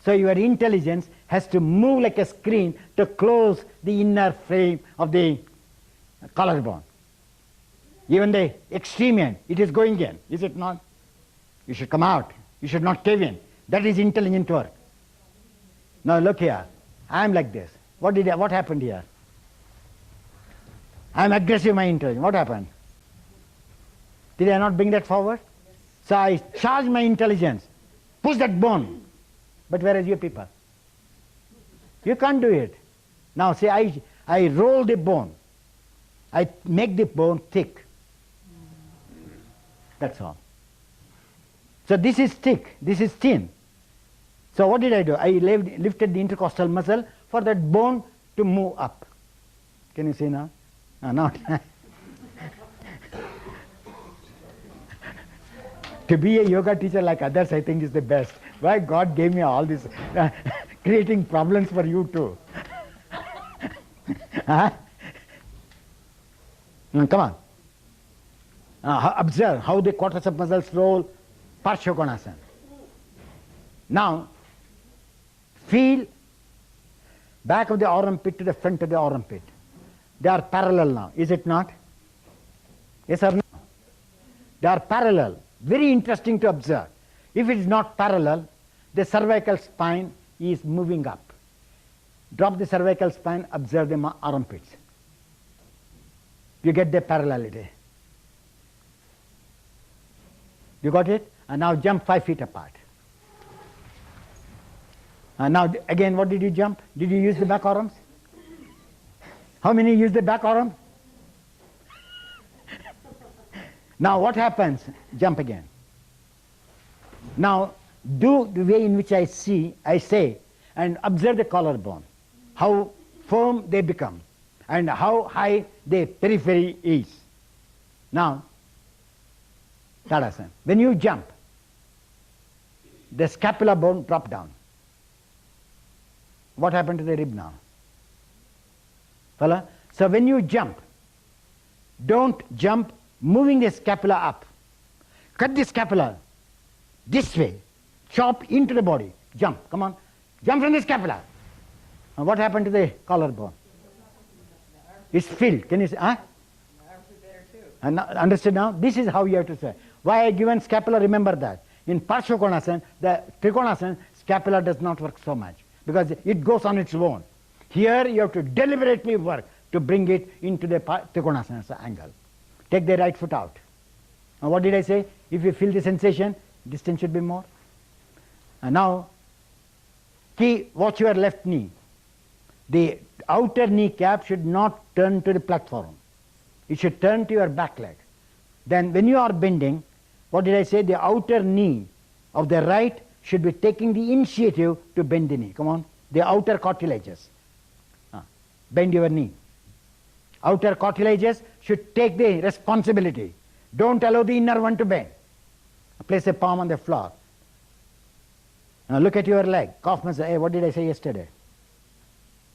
So your intelligence has to move like a screen to close the inner frame of the collarbone. Even the extreme end, it is going in, is it not? You should come out. You should not cave in. That is intelligent work. Now look here. I am like this. What happened here? I am aggressive, my intelligence. What happened? Did I not bring that forward? So I charge my intelligence. Push that bone. But where is your people? You can't do it. Now see, I roll the bone. I make the bone thick. That's all. So this is thick, this is thin. So what did I do? I lifted the intercostal muscle for that bone to move up. Can you see now? Not. To be a yoga teacher like others, I think is the best. Why God gave me all this, creating problems for you too. Come on. Observe how the quarters of muscles roll. Parshokonasana. Now, feel back of the armpit to the front of the armpit. They are parallel now, is it not? Yes or no? They are parallel. Very interesting to observe. If it is not parallel, the cervical spine is moving up. Drop the cervical spine, observe the armpits. You get the parallelity. You got it? And now jump 5 feet apart. And now again, what did you jump? Did you use the back arms? How many use the back arm? Now what happens? Jump again. Now do the way in which I say, and observe the collarbone, how firm they become and how high the periphery is. Now, Tadasana. When you jump, the scapula bone drop down. What happened to the rib now? Follow? So when you jump, don't jump moving the scapula up. Cut the scapula this way, chop into the body, jump, come on, jump from the scapula. And what happened to the collarbone? It's filled. Can you say, huh? And understood now? This is how you have to say. Why I given scapula, remember that. In Parshvakonasana, the Trikonasana, scapula does not work so much because it goes on its own. Here you have to deliberately work to bring it into the Trikonasana angle. Take the right foot out. Now what did I say? If you feel the sensation, distance should be more. And now, watch your left knee. The outer kneecap should not turn to the platform. It should turn to your back leg. Then when you are bending, what did I say? The outer knee of the right should be taking the initiative to bend the knee. Come on. The outer cartilages. Bend your knee. Outer cartilages should take the responsibility. Don't allow the inner one to bend. Place a palm on the floor. Now look at your leg. Calf muscle. Hey, what did I say yesterday?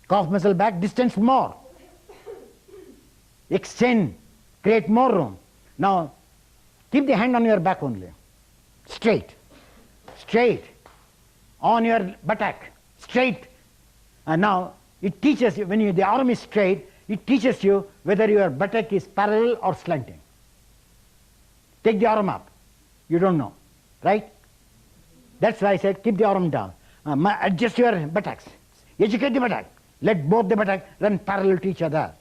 Calf muscle back, distance more. Extend. Create more room. Now, keep the hand on your back only. Straight. Straight. On your buttock. Straight. And now, it teaches you, when the arm is straight, it teaches you whether your buttock is parallel or slanting. Take the arm up. You don't know. Right? That's why I said keep the arm down. Adjust your buttocks. Educate the buttock. Let both the buttocks run parallel to each other.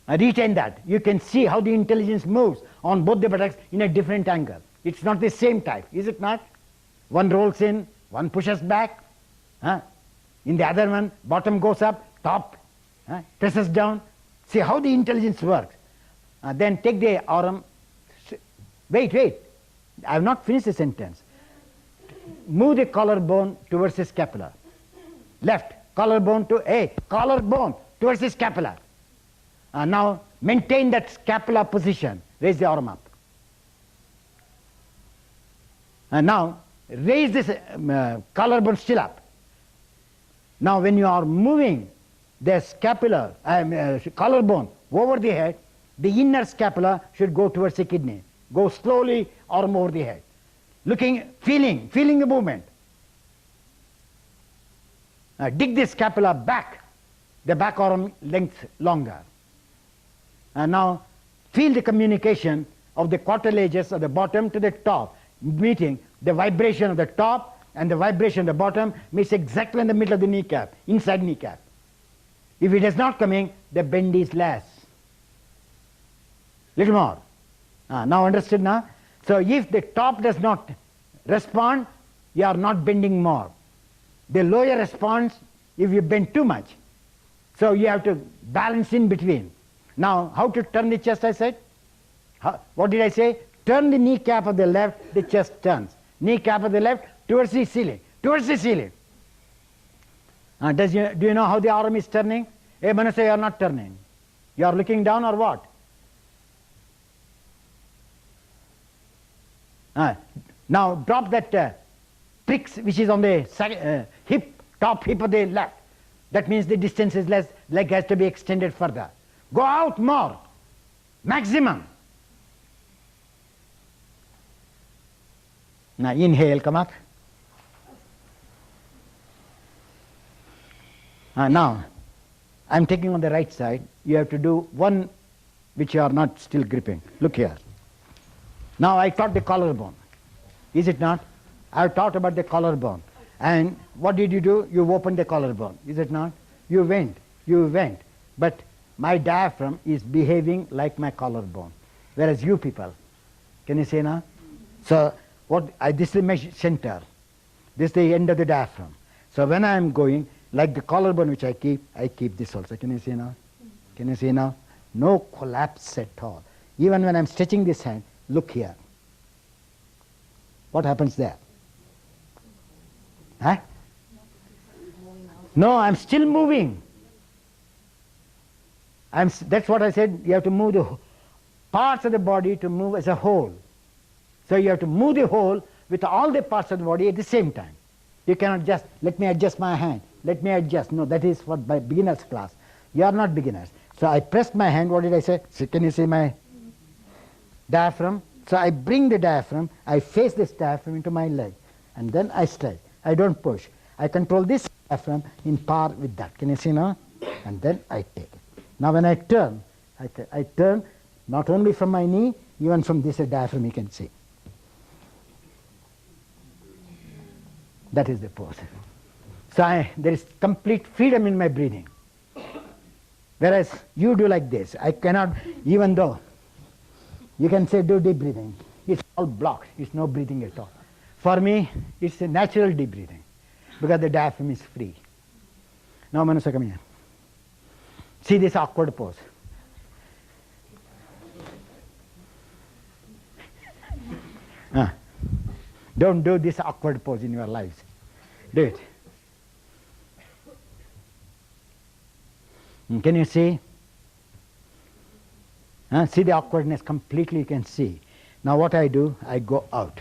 Retain that. You can see how the intelligence moves on both the buttocks in a different angle. It's not the same type, is it not? One rolls in, one pushes back. In the other one, bottom goes up, top presses down. See how the intelligence works. Then take the arm. Wait. I have not finished the sentence. Move the collarbone towards the scapula. Left. Collarbone towards the scapula. Now maintain that scapula position. Raise the arm up. And now raise this collarbone still up. Now when you are moving the scapula, collarbone over the head, the inner scapula should go towards the kidney. Go slowly, arm over the head. Looking, feeling the movement. Dig the scapula back, the back arm length longer. And now feel the communication of the cartilages of the bottom to the top, meeting the vibration of the top and the vibration of the bottom meets exactly in the middle of the kneecap, inside kneecap. If it is not coming, the bend is less. Little more. Now understood now? So if the top does not respond, you are not bending more. The lower responds if you bend too much. So you have to balance in between. Now how to turn the chest, I said? What did I say? Turn the kneecap of the left, the chest turns. Kneecap of the left towards the ceiling. Towards the ceiling. Do you know how the arm is turning? Hey Manasa, you are not turning. You are looking down or what? Now drop that pricks which is on the top hip of the left. That means the distance is less, leg has to be extended further. Go out more, maximum. Now inhale, come up. Now, I'm taking on the right side. You have to do one which you are not still gripping. Look here. Now I taught the collarbone. Is it not? I've taught about the collarbone. And what did you do? You opened the collarbone. Is it not? You went. But my diaphragm is behaving like my collarbone. Whereas you people, can you see now? So this is my center. This is the end of the diaphragm. So when I am going, like the collarbone which I keep this also. Can you see now? Can you see now? No collapse at all. Even when I'm stretching this hand, look here. What happens there? Huh? No, I'm still moving. That's what I said. You have to move the parts of the body to move as a whole. So you have to move the whole with all the parts of the body at the same time. You cannot just, let me adjust my hand, let me adjust. No, that is what by beginner's class. You are not beginners. So I pressed my hand, what did I say? So can you see my diaphragm? So I bring the diaphragm, I face this diaphragm into my leg, and then I stretch. I don't push. I control this diaphragm in par with that. Can you see now? And then I take it. Now when I turn, I turn not only from my knee, even from this diaphragm you can see. That is the pose. So there is complete freedom in my breathing. Whereas you do like this. I cannot, even though you can say do deep breathing, it's all blocked. It's no breathing at all. For me, it's a natural deep breathing because the diaphragm is free. Now, Manusa, come here. See this awkward pose. Don't do this awkward pose in your lives. Do it. Can you see? See the awkwardness completely, you can see. Now what I do, I go out.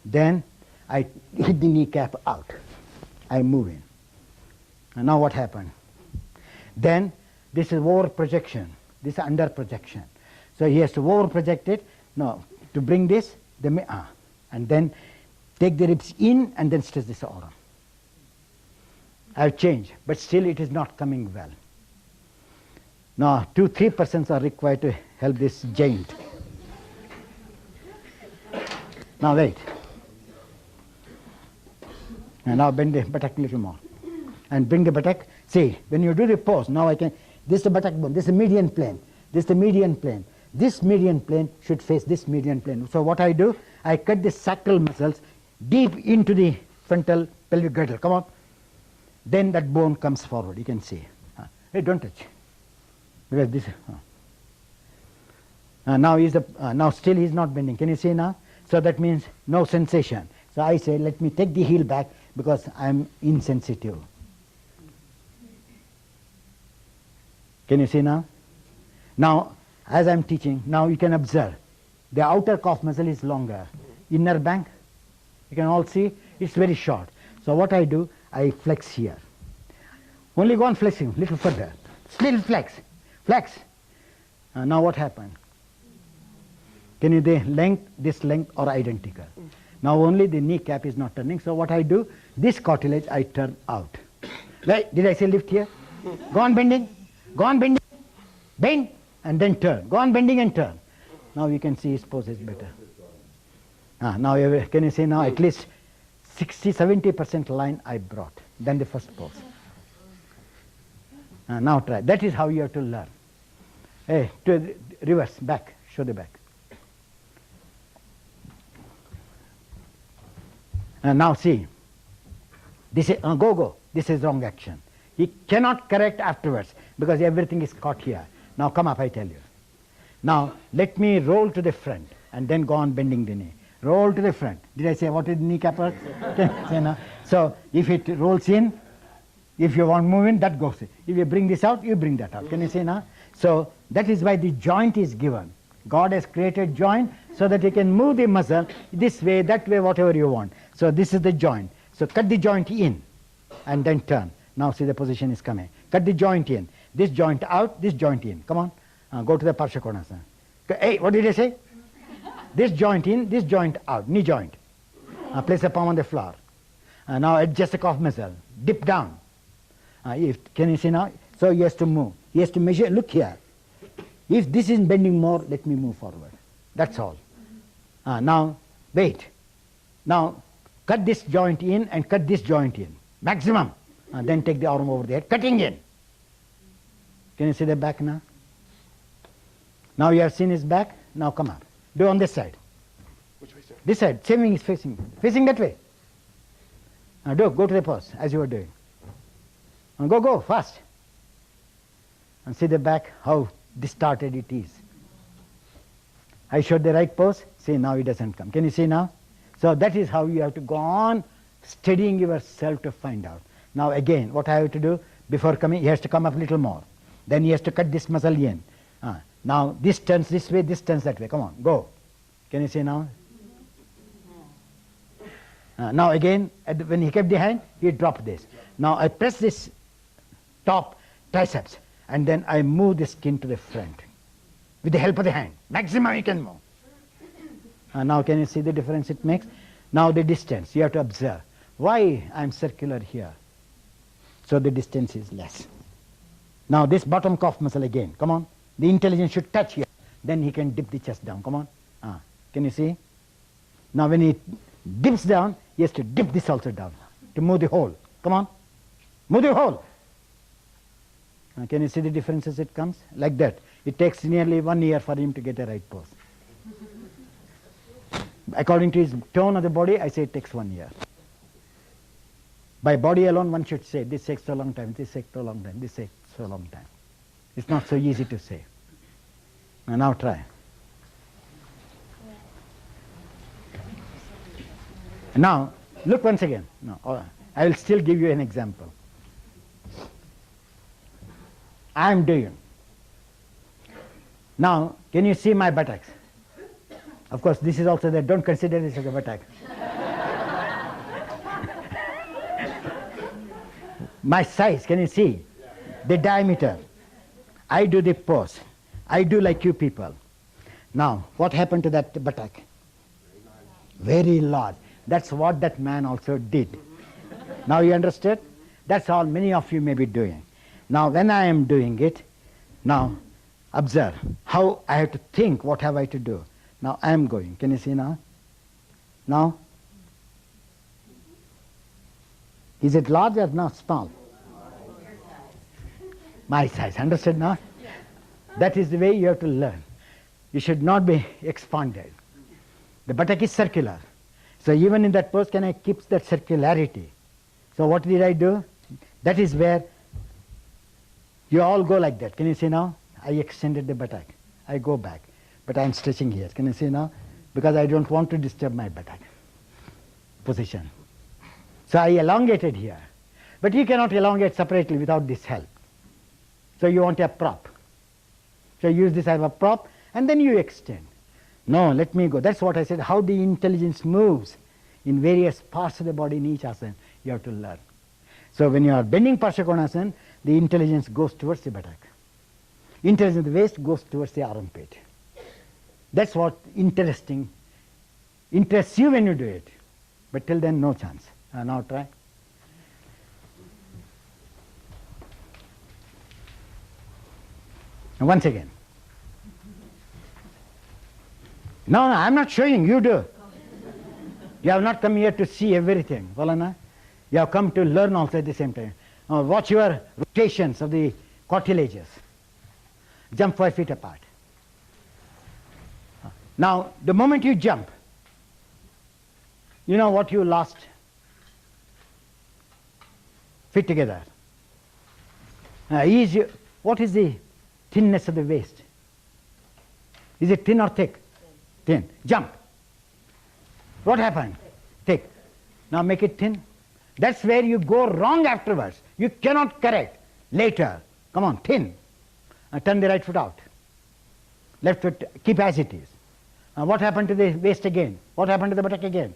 Then I hit the kneecap out. I move in. And now what happened? Then this is over projection. This is under projection. So he has to over project it. No, to bring this, and then take the ribs in and then stretch this arm. I've changed, but still it is not coming well. Now 2-3% are required to help this joint. Now wait. And now bend the buttock a little more. And bring the buttock. See, when you do the pose, now I can, this is the buttock bone, this is the median plane, this is the median plane. This median plane should face this median plane. So what I do, I cut the sacral muscles deep into the frontal pelvic girdle. Come on. Then that bone comes forward, you can see. Hey, don't touch. Because this, now still he's not bending. Can you see now? So that means no sensation. So I say, let me take the heel back because I'm insensitive. Can you see now? Now, as I'm teaching, now you can observe. The outer calf muscle is longer. Inner bank, you can all see, it's very short. So what I do, I flex here. Only go on flexing, little further. Still flex. Flex. Now what happened? Can you, this length are identical. Now only the kneecap is not turning. So what I do, this cartilage I turn out. Right? Did I say lift here? Go on bending. Go on bending. Bend and then turn. Go on bending and turn. Now you can see his pose is better. Now can you see now at least 60-70% line I brought than the first pose. Now try. That is how you have to learn. Hey, to reverse, back, show the back. Now see, this is, go, this is wrong action. He cannot correct afterwards because everything is caught here. Now come up, I tell you. Now let me roll to the front and then go on bending the knee. Roll to the front. Did I say what is the kneecap? So if it rolls in, if you want to move in, that goes in. If you bring this out, you bring that out. Can you see now? So that is why the joint is given. God has created joint so that you can move the muscle this way, that way, whatever you want. So this is the joint. So cut the joint in and then turn. Now see the position is coming. Cut the joint in. This joint out, this joint in. Come on. Go to the Parshakonasana. Hey, what did I say? This joint in, this joint out. Knee joint. Place the palm on the floor. Now adjust the calf muscle. Dip down. Can you see now? So he has to move. He has to measure. Look here. If this is bending more, let me move forward. That's all. Now wait. Now cut this joint in and cut this joint in. Maximum. Then take the arm over the head. Cutting in. Can you see the back now? Now you have seen his back. Now come up. Do on this side. Which way, sir? This side. Same wing is facing. Facing that way. Go to the pose as you were doing. Go fast. And see the back, how distorted it is. I showed the right pose. See, now it doesn't come. Can you see now? So that is how you have to go on studying yourself to find out. Now again, what I have to do before coming, he has to come up a little more. Then he has to cut this muscle in. Now this turns this way, this turns that way. Come on, go. Can you see now? Now again, when he kept the hand, he dropped this. Now I press this top triceps and then I move the skin to the front with the help of the hand. Maximum you can move. Now can you see the difference it makes? Now the distance, you have to observe. Why I am circular here? So the distance is less. Now this bottom calf muscle again, come on. The intelligence should touch here. Then he can dip the chest down, come on. Can you see? Now when he dips down, he has to dip this also down to move the whole. Come on. Move the whole. Can you see the differences it comes? Like that. It takes nearly 1 year for him to get a right pose. According to his tone of the body, I say it takes 1 year. By body alone, one should say, this takes so long time, this takes so long time, this takes so long time. It's not so easy to say. Now try. Now, look once again. No, I will still give you an example. I am doing. Now, can you see my buttocks? Of course, this is also there. Don't consider this as a buttock. My size, can you see? The diameter. I do the pose. I do like you people. Now, what happened to that buttock? Very large. That's what that man also did. Now you understood? That's all many of you may be doing. Now when I am doing it, now observe how I have to think, what have I to do. Now I am going. Can you see now? Now? Is it large or not small? My size. Understood now? That is the way you have to learn. You should not be expanded. The buttock is circular. So even in that pose, can I keep that circularity? So what did I do? That is where you all go like that. Can you see now? I extended the buttock. I go back. But I am stretching here. Can you see now? Because I don't want to disturb my buttock position. So I elongated here. But you cannot elongate separately without this help. So you want a prop. So use this as a prop and then you extend. No, let me go. That's what I said. How the intelligence moves in various parts of the body in each asana, you have to learn. So when you are bending Parshakonasana, the intelligence goes towards the buttock. Intelligence of the waist goes towards the armpit. That's what interests you when you do it. But till then, no chance. Now try. And once again. No, I'm not showing, you do. You have not come here to see everything. Valana? You have come to learn also at the same time. Watch your rotations of the cartilages. Jump 5 feet apart. Now, the moment you jump, you know what you lost? Fit together. What is the thinness of the waist? Is it thin or thick? Thin. Jump. What happened? Thick. Now make it thin. That's where you go wrong afterwards. You cannot correct later. Come on, thin. Turn the right foot out. Left foot, keep as it is. What happened to the waist again? What happened to the buttock again?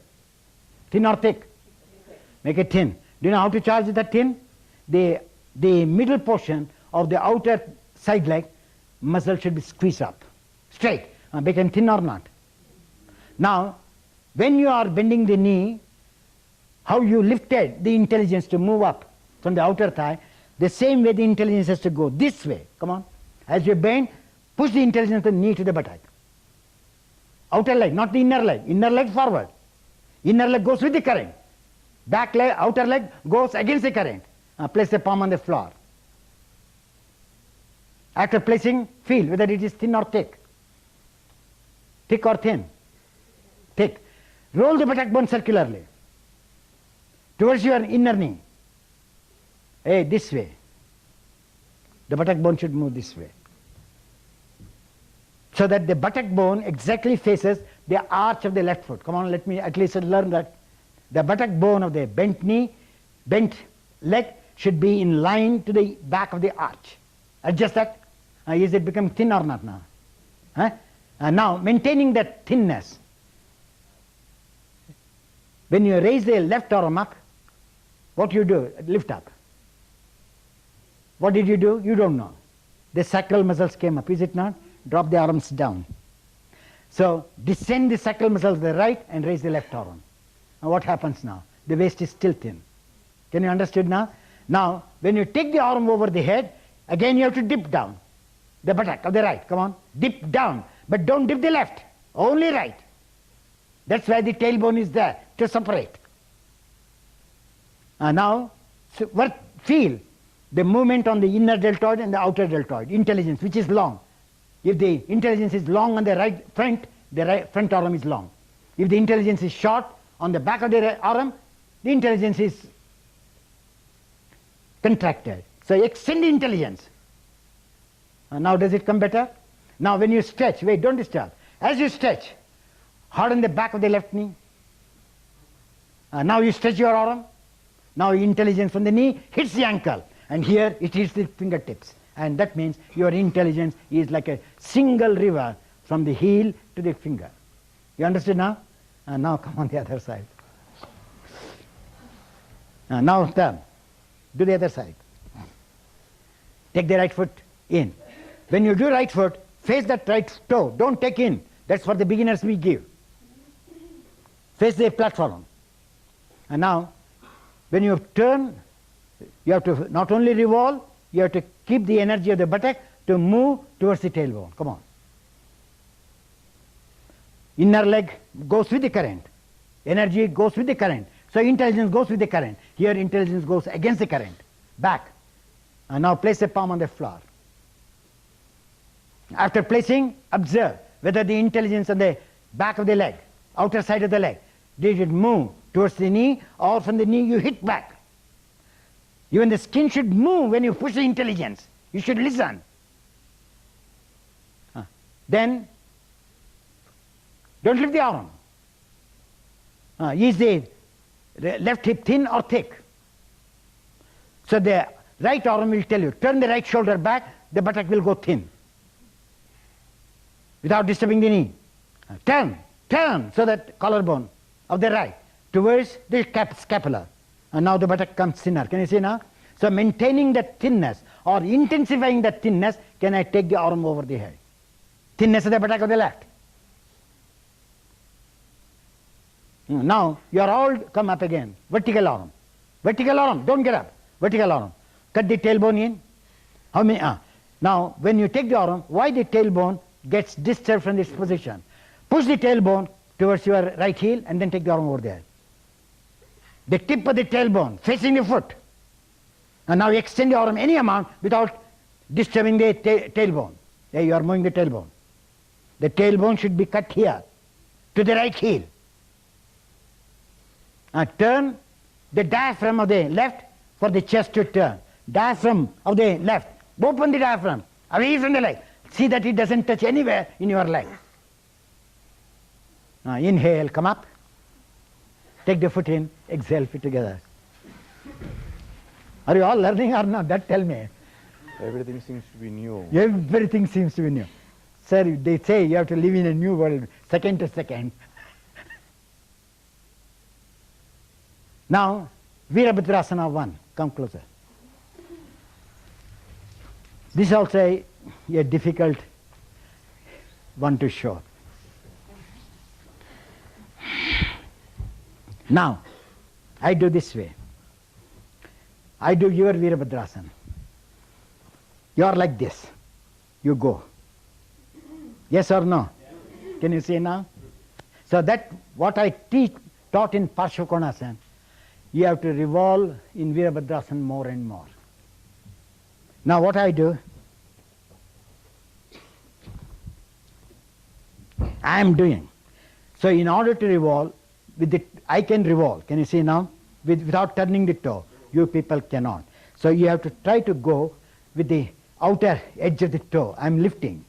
Thin or thick? Make it thin. Do you know how to charge that thin? The middle portion of the outer side leg muscle should be squeezed up. Straight. Become thin or not? Now, when you are bending the knee, how you lifted the intelligence to move up from the outer thigh, the same way the intelligence has to go this way. Come on. As you bend, push the intelligence from the knee to the buttock. Outer leg, not the inner leg. Inner leg forward. Inner leg goes with the current. Back leg, outer leg goes against the current. Place the palm on the floor. After placing, feel whether it is thin or thick. Thick or thin? Thick. Roll the buttock bone circularly towards your inner knee. Hey, this way. The buttock bone should move this way. So that the buttock bone exactly faces the arch of the left foot. Come on, let me at least learn that. The buttock bone of the bent knee, bent leg should be in line to the back of the arch. Adjust that. Is it become thin or not now? Now, maintaining that thinness. When you raise the left arm up, what you do? Lift up. What did you do? You don't know. The sacral muscles came up, is it not? Drop the arms down. So, descend the sacral muscles to the right and raise the left arm. Now what happens now? The waist is still thin. Can you understand now? Now, when you take the arm over the head, again you have to dip down. The buttock of the right, come on. Dip down. But don't dip the left. Only right. That's why the tailbone is there, to separate. Now, feel the movement on the inner deltoid and the outer deltoid. Intelligence, which is long. If the intelligence is long on the right front, the right front arm is long. If the intelligence is short on the back of the arm, the intelligence is contracted. So extend the intelligence. Now does it come better? Now when you stretch, wait, don't disturb. As you stretch, harden the back of the left knee. Now you stretch your arm. Now intelligence from the knee hits the ankle. And here it hits the fingertips. And that means your intelligence is like a single river from the heel to the finger. You understand now? Now come on the other side. Now turn. Do the other side. Take the right foot in. When you do right foot, face that right toe. Don't take in. That's for the beginners we give. Face the platform. And now, when you turn, you have to not only revolve, you have to keep the energy of the buttock to move towards the tailbone. Come on. Inner leg goes with the current. Energy goes with the current. So intelligence goes with the current. Here intelligence goes against the current. Back. And now place the palm on the floor. After placing, observe whether the intelligence on the back of the leg, outer side of the leg, did it move towards the knee, or from the knee you hit back. Even the skin should move when you push the intelligence. You should listen. Then, don't lift the arm. Is the left hip thin or thick? So the right arm will tell you, turn the right shoulder back, the buttock will go thin. Without disturbing the knee. Turn, so that collarbone of the right towards the scapula. And now the buttock comes thinner. Can you see now? So maintaining that thinness or intensifying that thinness, can I take the arm over the head? Thinness of the buttock of the left. Now you are all come up again. Vertical arm. Vertical arm. Don't get up. Vertical arm. Cut the tailbone in. How many? Now when you take the arm, why the tailbone gets disturbed from this position? Push the tailbone towards your right heel and then take the arm over there. The tip of the tailbone facing the foot. And now extend the arm any amount without disturbing the tailbone. There you are moving the tailbone. The tailbone should be cut here to the right heel. Turn the diaphragm of the left for the chest to turn. Diaphragm of the left. Open the diaphragm away from the leg. See that it doesn't touch anywhere in your leg. Inhale, come up. Take the foot in, exhale, feet together. Are you all learning or not? That tell me. Everything seems to be new. Everything seems to be new. Sir, they say you have to live in a new world, second to second. Now, Virabhadrasana 1. Come closer. This is also a difficult one to show. Now, I do this way. I do your Virabhadrasana. You are like this. You go. Yes or no? Can you see now? So that what I taught in Parshvakonasana, you have to revolve in Virabhadrasana more and more. Now what I do, I am doing. So in order to revolve, I can revolve. Can you see now? Without turning the toe. You people cannot. So you have to try to go with the outer edge of the toe. I am lifting.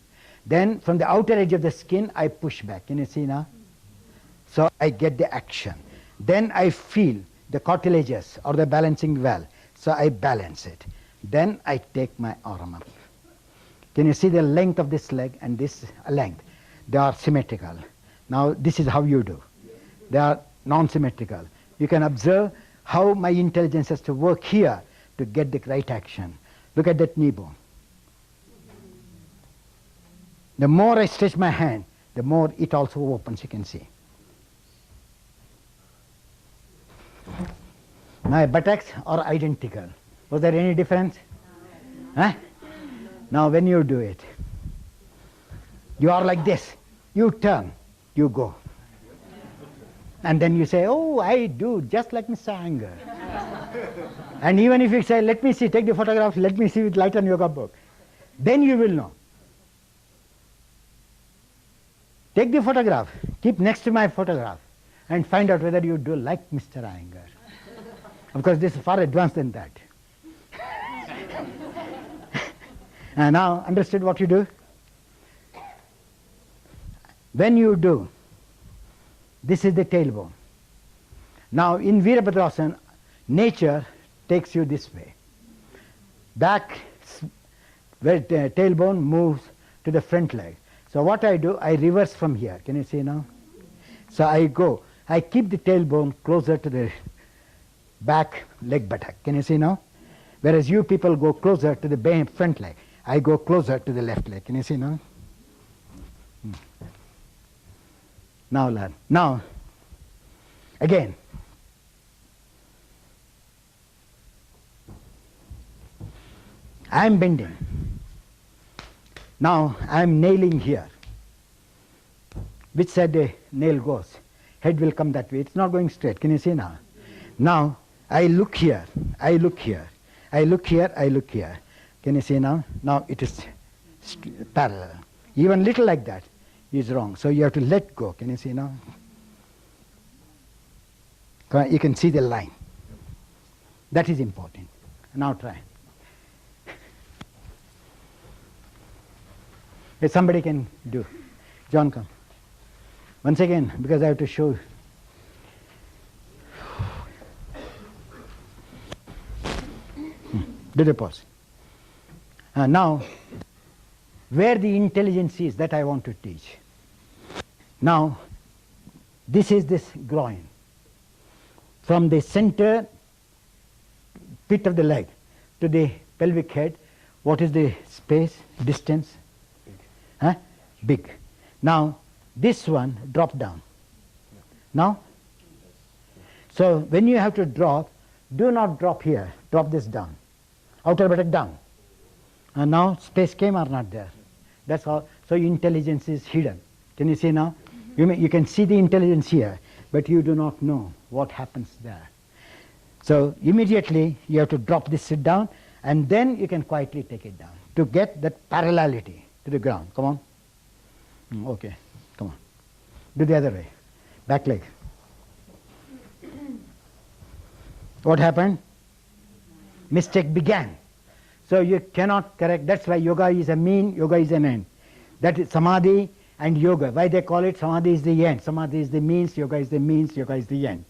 Then from the outer edge of the skin, I push back. Can you see now? So I get the action. Then I feel the cartilages or the balancing valve. So I balance it. Then I take my arm up. Can you see the length of this leg and this length? They are symmetrical. Now this is how you do. They are non-symmetrical. You can observe how my intelligence has to work here to get the right action. Look at that knee bone. The more I stretch my hand, the more it also opens, you can see. My buttocks are identical. Was there any difference? Huh? Now when you do it, you are like this. You turn, you go. And then you say, oh, I do just like Mr. Iyengar. And even if you say, let me see, take the photograph, let me see with Light and Yoga book, then you will know. Take the photograph, keep next to my photograph, and find out whether you do like Mr. Iyengar. Of course, this is far advanced than that. And now, understood what you do? When you do, this is the tailbone. Now, in Virabhadrasana, nature takes you this way. Back, where the tailbone moves to the front leg. So what I do, I reverse from here. Can you see now? So I go. I keep the tailbone closer to the back leg buttock. Can you see now? Whereas you people go closer to the front leg. I go closer to the left leg. Can you see now? Now learn. Now, again. I am bending. Now I am nailing here. Which side the nail goes? Head will come that way. It's not going straight. Can you see now? Now I look here. I look here. I look here. I look here. Can you see now? Now it is parallel. Even little like that is wrong. So you have to let go. Can you see now? You can see the line. That is important. Now try. If somebody can do. John, come. Once again, because I have to show. Do the pause. Now, where the intelligence is, that I want to teach. Now, this is this groin. From the center pit of the leg to the pelvic head, what is the space, distance? Huh? Big. Now, this one drop down. Now? So, when you have to drop, do not drop here. Drop this down. Outer buttock down. And now, space came or not there. That's all. So, intelligence is hidden. Can you see now? You can see the intelligence here, but you do not know what happens there. So, immediately, you have to drop this sit down, and then you can quietly take it down to get that parallelity to the ground. Come on. Okay. Come on. Do the other way. Back leg. What happened? Mistake began. So you cannot correct. That's why yoga is a mean, yoga is an end. That is samadhi and yoga. Why they call it samadhi is the end. Samadhi is the means, yoga is the means, yoga is the end.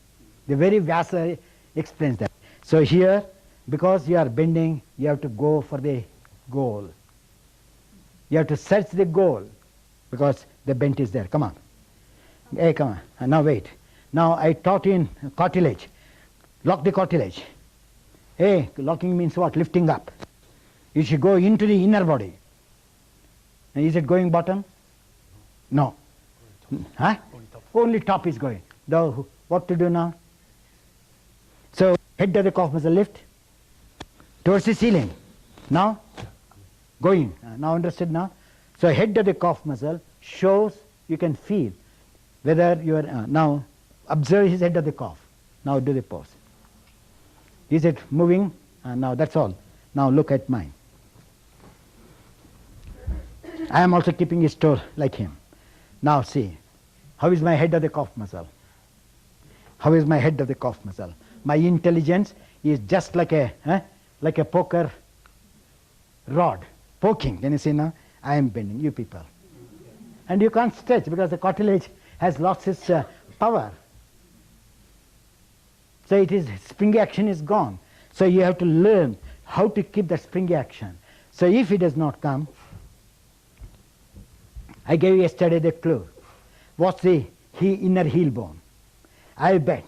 The very Vyasa explains that. So here, because you are bending, you have to go for the goal. You have to search the goal because the bent is there. Come on. Hey, come on. Now wait. Now I taught in cartilage. Lock the cartilage. Hey, locking means what? Lifting up. You should go into the inner body. And is it going bottom? No. Huh? Only top is going. What to do now? head of the calf muscle lift towards the ceiling. Now, going. Now understood now? So head of the calf muscle shows, you can feel whether you are, now observe his head of the calf. Now do the pose. Is it moving? Now that's all. Now look at mine. I am also keeping his toe like him. Now see, how is my head of the calf muscle? How is my head of the calf muscle? My intelligence is just like a poker rod, poking. Can you see now? I am bending, you people. And you can't stretch because the cartilage has lost its power. So it is, springy action is gone. So you have to learn how to keep that springy action. So if it does not come, I gave you yesterday the clue. What's the inner heel bone? I bend.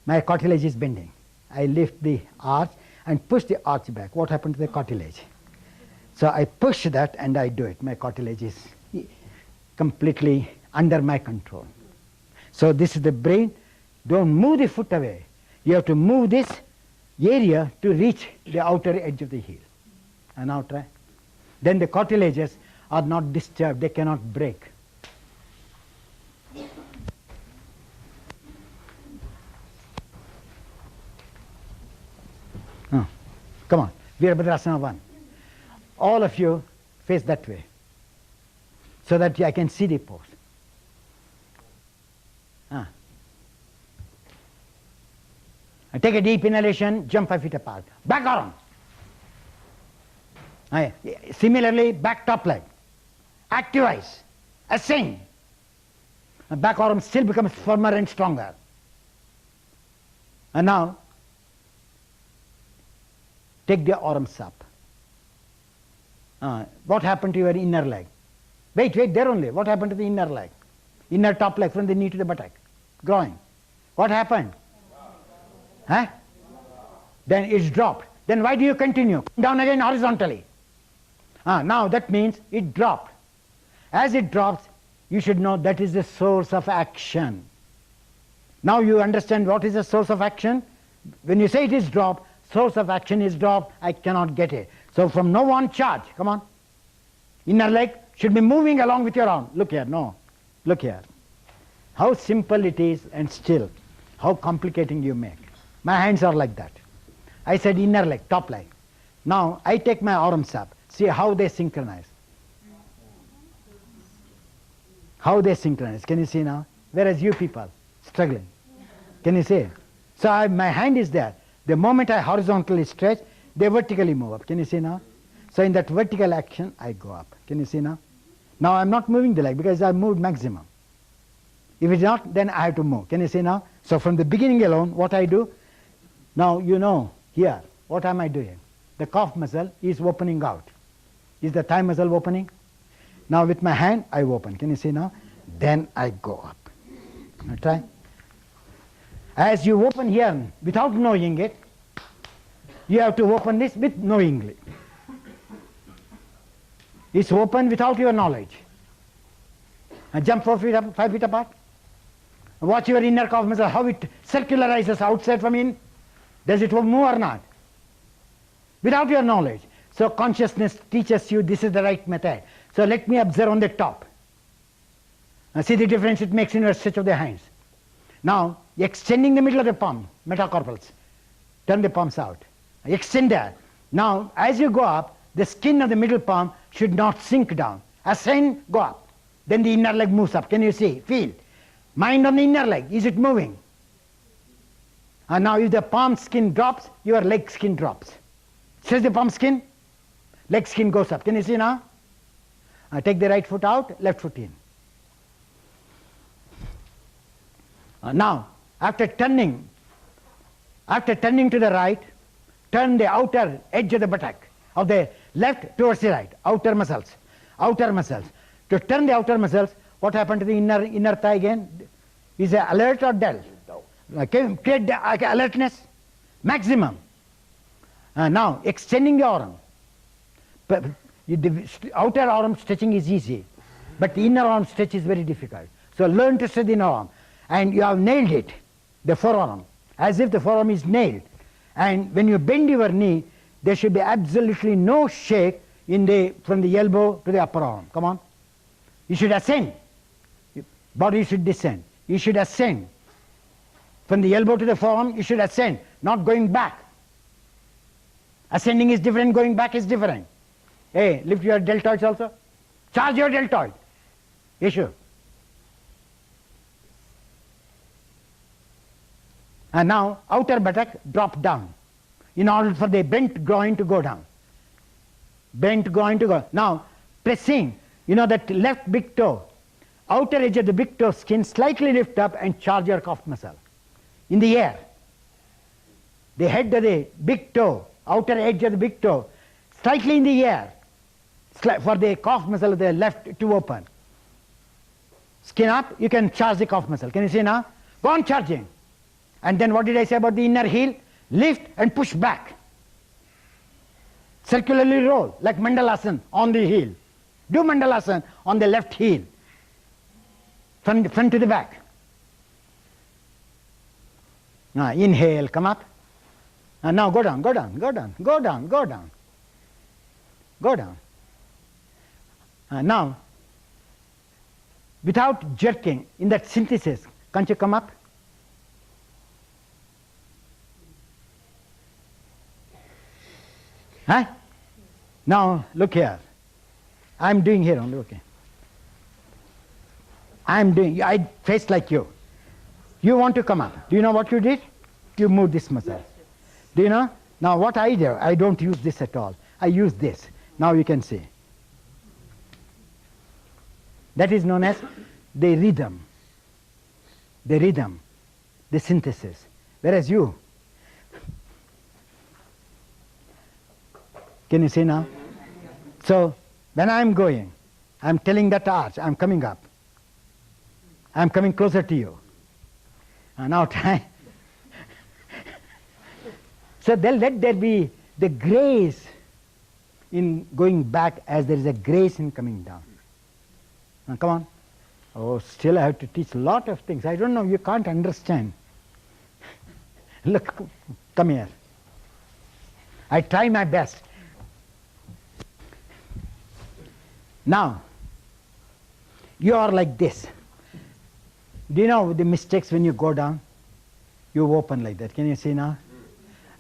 My cartilage is bending. I lift the arch and push the arch back. What happened to the cartilage? So I push that and I do it. My cartilage is completely under my control. So this is the brain. Don't move the foot away. You have to move this area to reach the outer edge of the heel. And now try. Then the cartilages are not disturbed. They cannot break. Come on. Virabhadrasana 1. All of you face that way so that I can see the pose. Take a deep inhalation, jump 5 feet apart. Back arm. Similarly, back top leg. Activize. Ascend. Back arm still becomes firmer and stronger. And now, take the arms up. What happened to your inner leg? Wait, there only. What happened to the inner leg? Inner top leg from the knee to the buttock. Groin. What happened? Then it's dropped. Then why do you continue? Down again horizontally. Now that means it dropped. As it drops, you should know that is the source of action. Now you understand what is the source of action? When you say it is dropped, source of action is dropped, I cannot get it. So from now on, charge. Come on. Inner leg should be moving along with your arm. Look here, no. Look here. How simple it is and still how complicating you make. My hands are like that. I said inner leg, top leg. Now I take my arms up. See how they synchronize. How they synchronize. Can you see now? Whereas you people struggling. Can you see? So my hand is there. The moment I horizontally stretch, they vertically move up. Can you see now? So in that vertical action, I go up. Can you see now? Now I'm not moving the leg because I moved maximum. If it's not, then I have to move. Can you see now? So from the beginning alone, what I do, now you know here, what am I doing? The calf muscle is opening out. Is the thigh muscle opening? Now with my hand, I open. Can you see now? Then I go up. Now try. As you open here without knowing it, you have to open this with knowingly. It's open without your knowledge. And jump 4 feet up, 5 feet apart. Watch your inner calf muscle, how it circularizes outside from in. Does it move or not? Without your knowledge. So consciousness teaches you this is the right method. So let me observe on the top. Now see the difference it makes in your stretch of the hands. Now extending the middle of the palm, metacarpals. Turn the palms out. Extend that. Now as you go up, the skin of the middle palm should not sink down. Ascend, go up. Then the inner leg moves up. Can you see? Feel. Mind on the inner leg. Is it moving? And now if the palm skin drops, your leg skin drops. Stretch the palm skin, leg skin goes up. Can you see now? Take the right foot out, left foot in. Now, after turning to the right, turn the outer edge of the buttock of the left towards the right, outer muscles. To turn the outer muscles, what happened to the inner thigh again? Is it alert or dull? Create the alertness, maximum. Now, extending the arm. The outer arm stretching is easy, but the inner arm stretch is very difficult. So learn to stretch the inner arm. And you have nailed it, the forearm. as if the forearm is nailed. And when you bend your knee, there should be absolutely no shake from the elbow to the upper arm. Come on. You should ascend. Body should descend. You should ascend. From the elbow to the forearm, you should ascend, not going back. Ascending is different, going back is different. Hey, lift your deltoids also. Charge your deltoid. Issue. And now, outer buttock drop down in order for the bent groin to go down. Bent groin to go. Now, pressing, that left big toe, outer edge of the big toe skin, slightly lift up and charge your calf muscle. In the air. The head of the big toe, outer edge of the big toe, slightly in the air for the calf muscle of the left to open. Skin up, you can charge the calf muscle. Can you see now? Go on charging. And then what did I say about the inner heel? Lift and push back. Circularly roll, like Mandalasana on the heel. Do Mandalasana on the left heel. From the front to the back. Now inhale, come up. And now go down, go down, go down, go down, go down. Go down. Now, without jerking, in that synthesis, can't you come up? Huh? Now, look here. I'm doing here only, okay. I face like you. You want to come up. Do you know what you did? You moved this muscle. Do you know? Now what I do, I don't use this at all. I use this. Now you can see. That is known as the rhythm. The rhythm. The synthesis. Whereas you, can you see now? So when I'm going, I'm telling that arch, I'm coming up. I'm coming closer to you. And now try. So then let there be the grace in going back as there is a grace in coming down. Now come on. Oh, still I have to teach a lot of things. I don't know, you can't understand. Look, come here. I try my best. Now, you are like this. Do you know the mistakes when you go down? You open like that. Can you see now?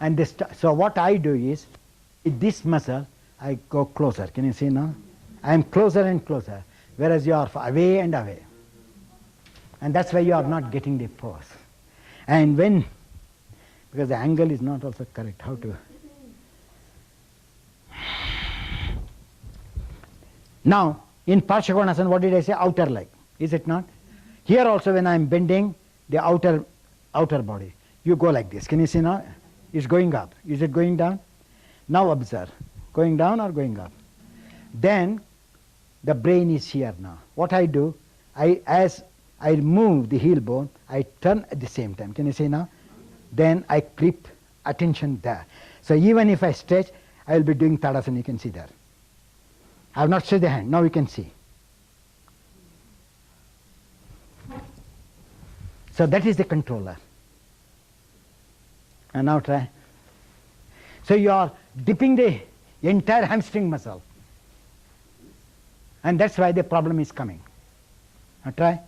And this, so what I do is, with this muscle, I go closer. Can you see now? I am closer and closer, whereas you are away and away. And that's why you are not getting the pose. And when, because the angle is not also correct, how to... Now, in Parshakonasana, what did I say? Outer leg, is it not? Here also when I am bending the outer body, you go like this. Can you see now? It's going up. Is it going down? Now observe. Going down or going up? Then the brain is here now. What I do, as I move the heel bone, I turn at the same time. Can you see now? Then I keep attention there. So even if I stretch, I will be doing Tadasana. You can see there. I have not stretched the hand. Now you can see. So that is the controller. And now try. So you are dipping the entire hamstring muscle. And that's why the problem is coming. Now try.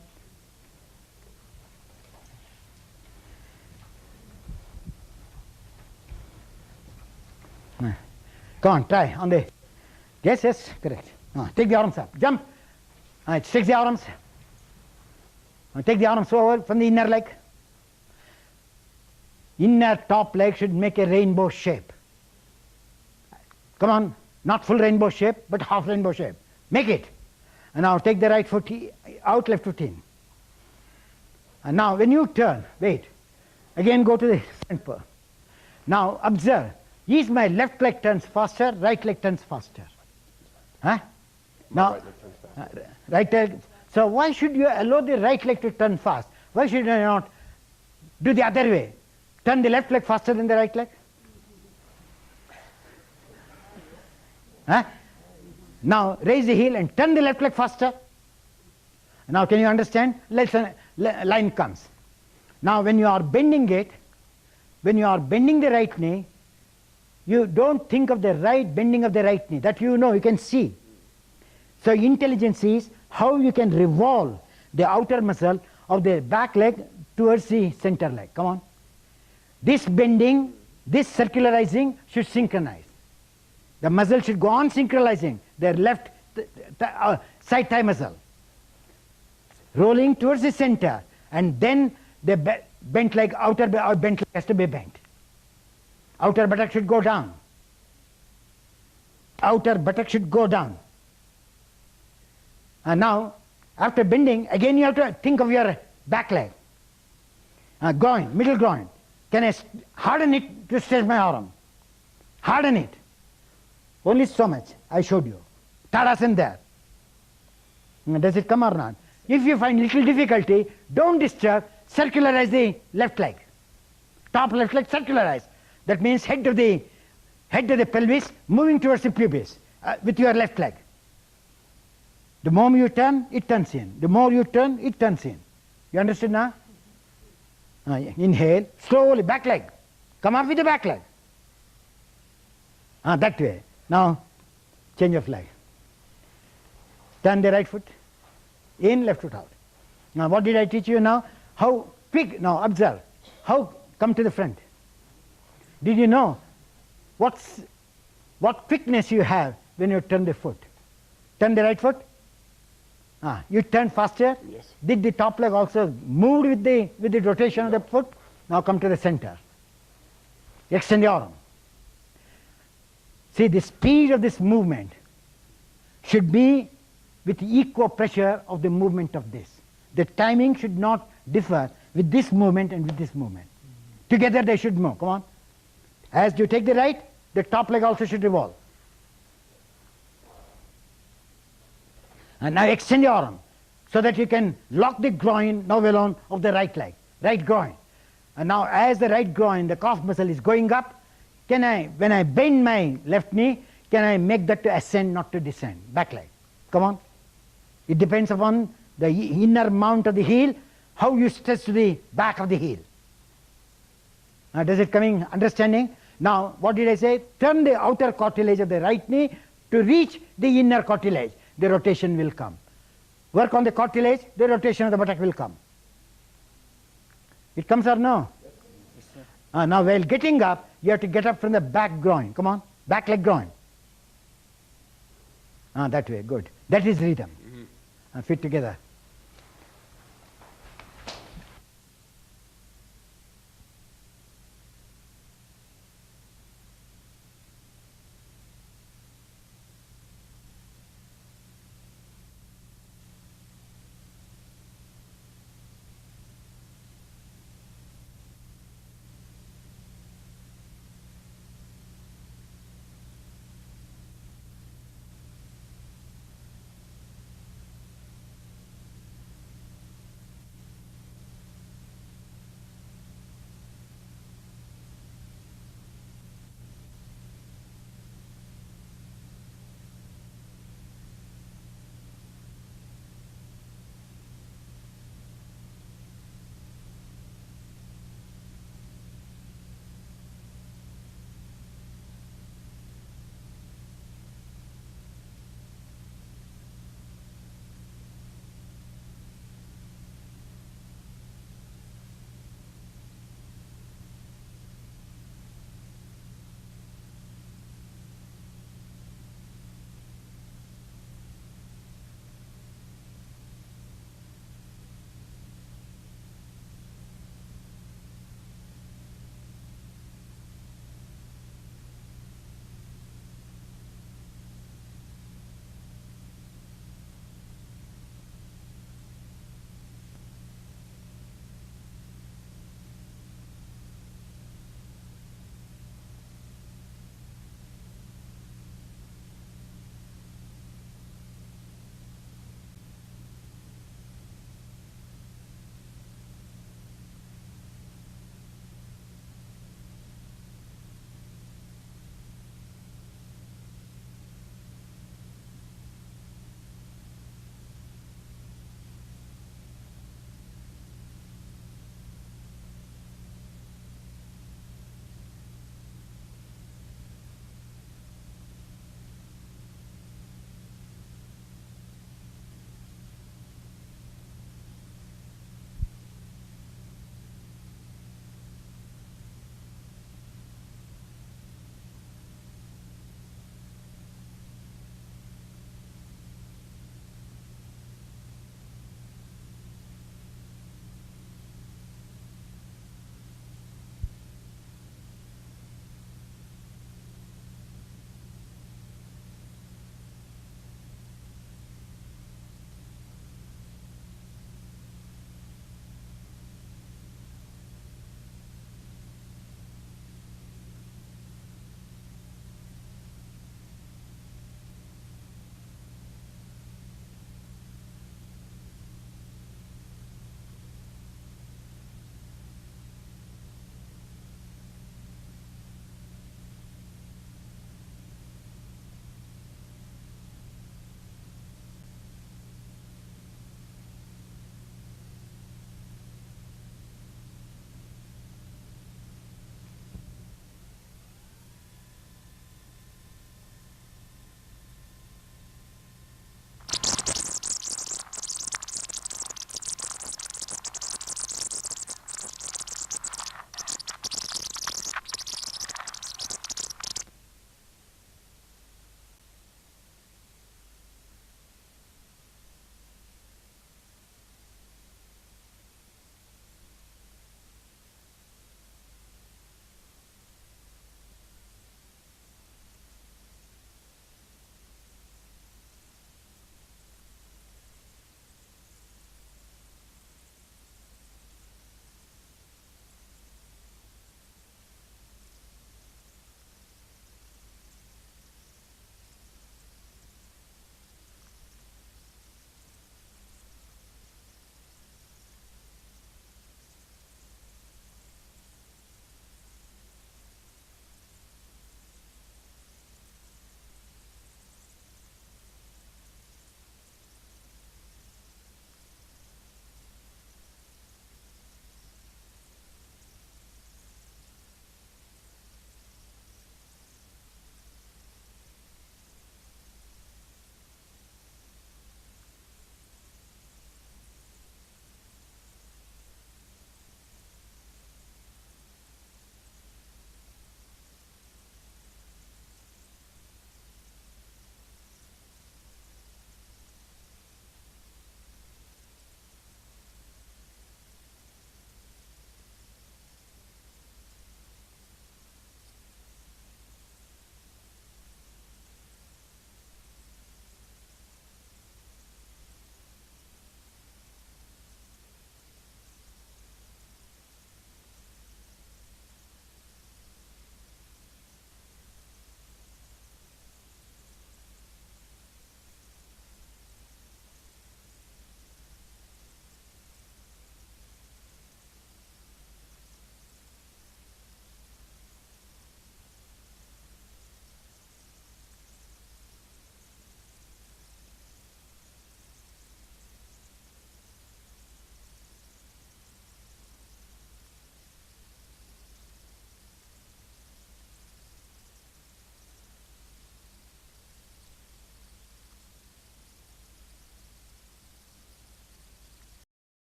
Come on, try on the... Yes, yes, correct. Take the arms up. Jump. Take the arms. Take the arms over from the inner leg. Inner top leg should make a rainbow shape. Come on, not full rainbow shape, but half rainbow shape. Make it. And now take the right foot out, left foot in. And now when you turn, wait, again go to the front. Now observe, is my left leg turns faster, right leg turns faster? Huh? Now, right leg. So why should you allow the right leg to turn fast? Why should you not do the other way? Turn the left leg faster than the right leg? Huh? Now raise the heel and turn the left leg faster. Now can you understand? Line comes. Now when you are bending it, when you are bending the right knee, you don't think of the right bending of the right knee. That you know, you can see. So intelligence is how you can revolve the outer muscle of the back leg towards the center leg. Come on. This bending, this circularizing should synchronize. The muscle should go on synchronizing their left side thigh muscle, rolling towards the center, and then the bent leg, outer bent leg has to be bent. Outer buttock should go down. Outer buttock should go down. And now, after bending, again you have to think of your back leg. Groin, middle groin. Can I harden it to stretch my arm? Harden it. Only so much, I showed you. Tadasana there. Does it come or not? If you find little difficulty, don't disturb, circularize the left leg. Top left leg circularize. That means head of the pelvis moving towards the pubis with your left leg. The more you turn, it turns in. The more you turn, it turns in. You understood now? Inhale, slowly, back leg. Come up with the back leg. That way. Now, change of leg. Turn the right foot in, left foot out. Now, what did I teach you now? How quick, now observe. How, come to the front. Did you know what quickness you have when you turn the foot? Turn the right foot. You turn faster. Yes. Did the top leg also move with the rotation of the foot? Now come to the center. Extend your arm. See, the speed of this movement should be with the equal pressure of the movement of this. The timing should not differ with this movement and with this movement. Together they should move. Come on. As you take the right, the top leg also should revolve. And now extend your arm so that you can lock the groin now alone of the right leg, right groin. And now as the right groin, the calf muscle is going up, when I bend my left knee, can I make that to ascend, not to descend? Back leg. Come on. It depends upon the inner mount of the heel, how you stretch to the back of the heel. Does it coming understanding? Now, what did I say? Turn the outer cartilage of the right knee to reach the inner cartilage. The rotation will come. Work on the cartilage, the rotation of the buttock will come. It comes or no? Yes, now while getting up, you have to get up from the back groin. Come on, back leg groin. That way, good. That is rhythm. Fit together.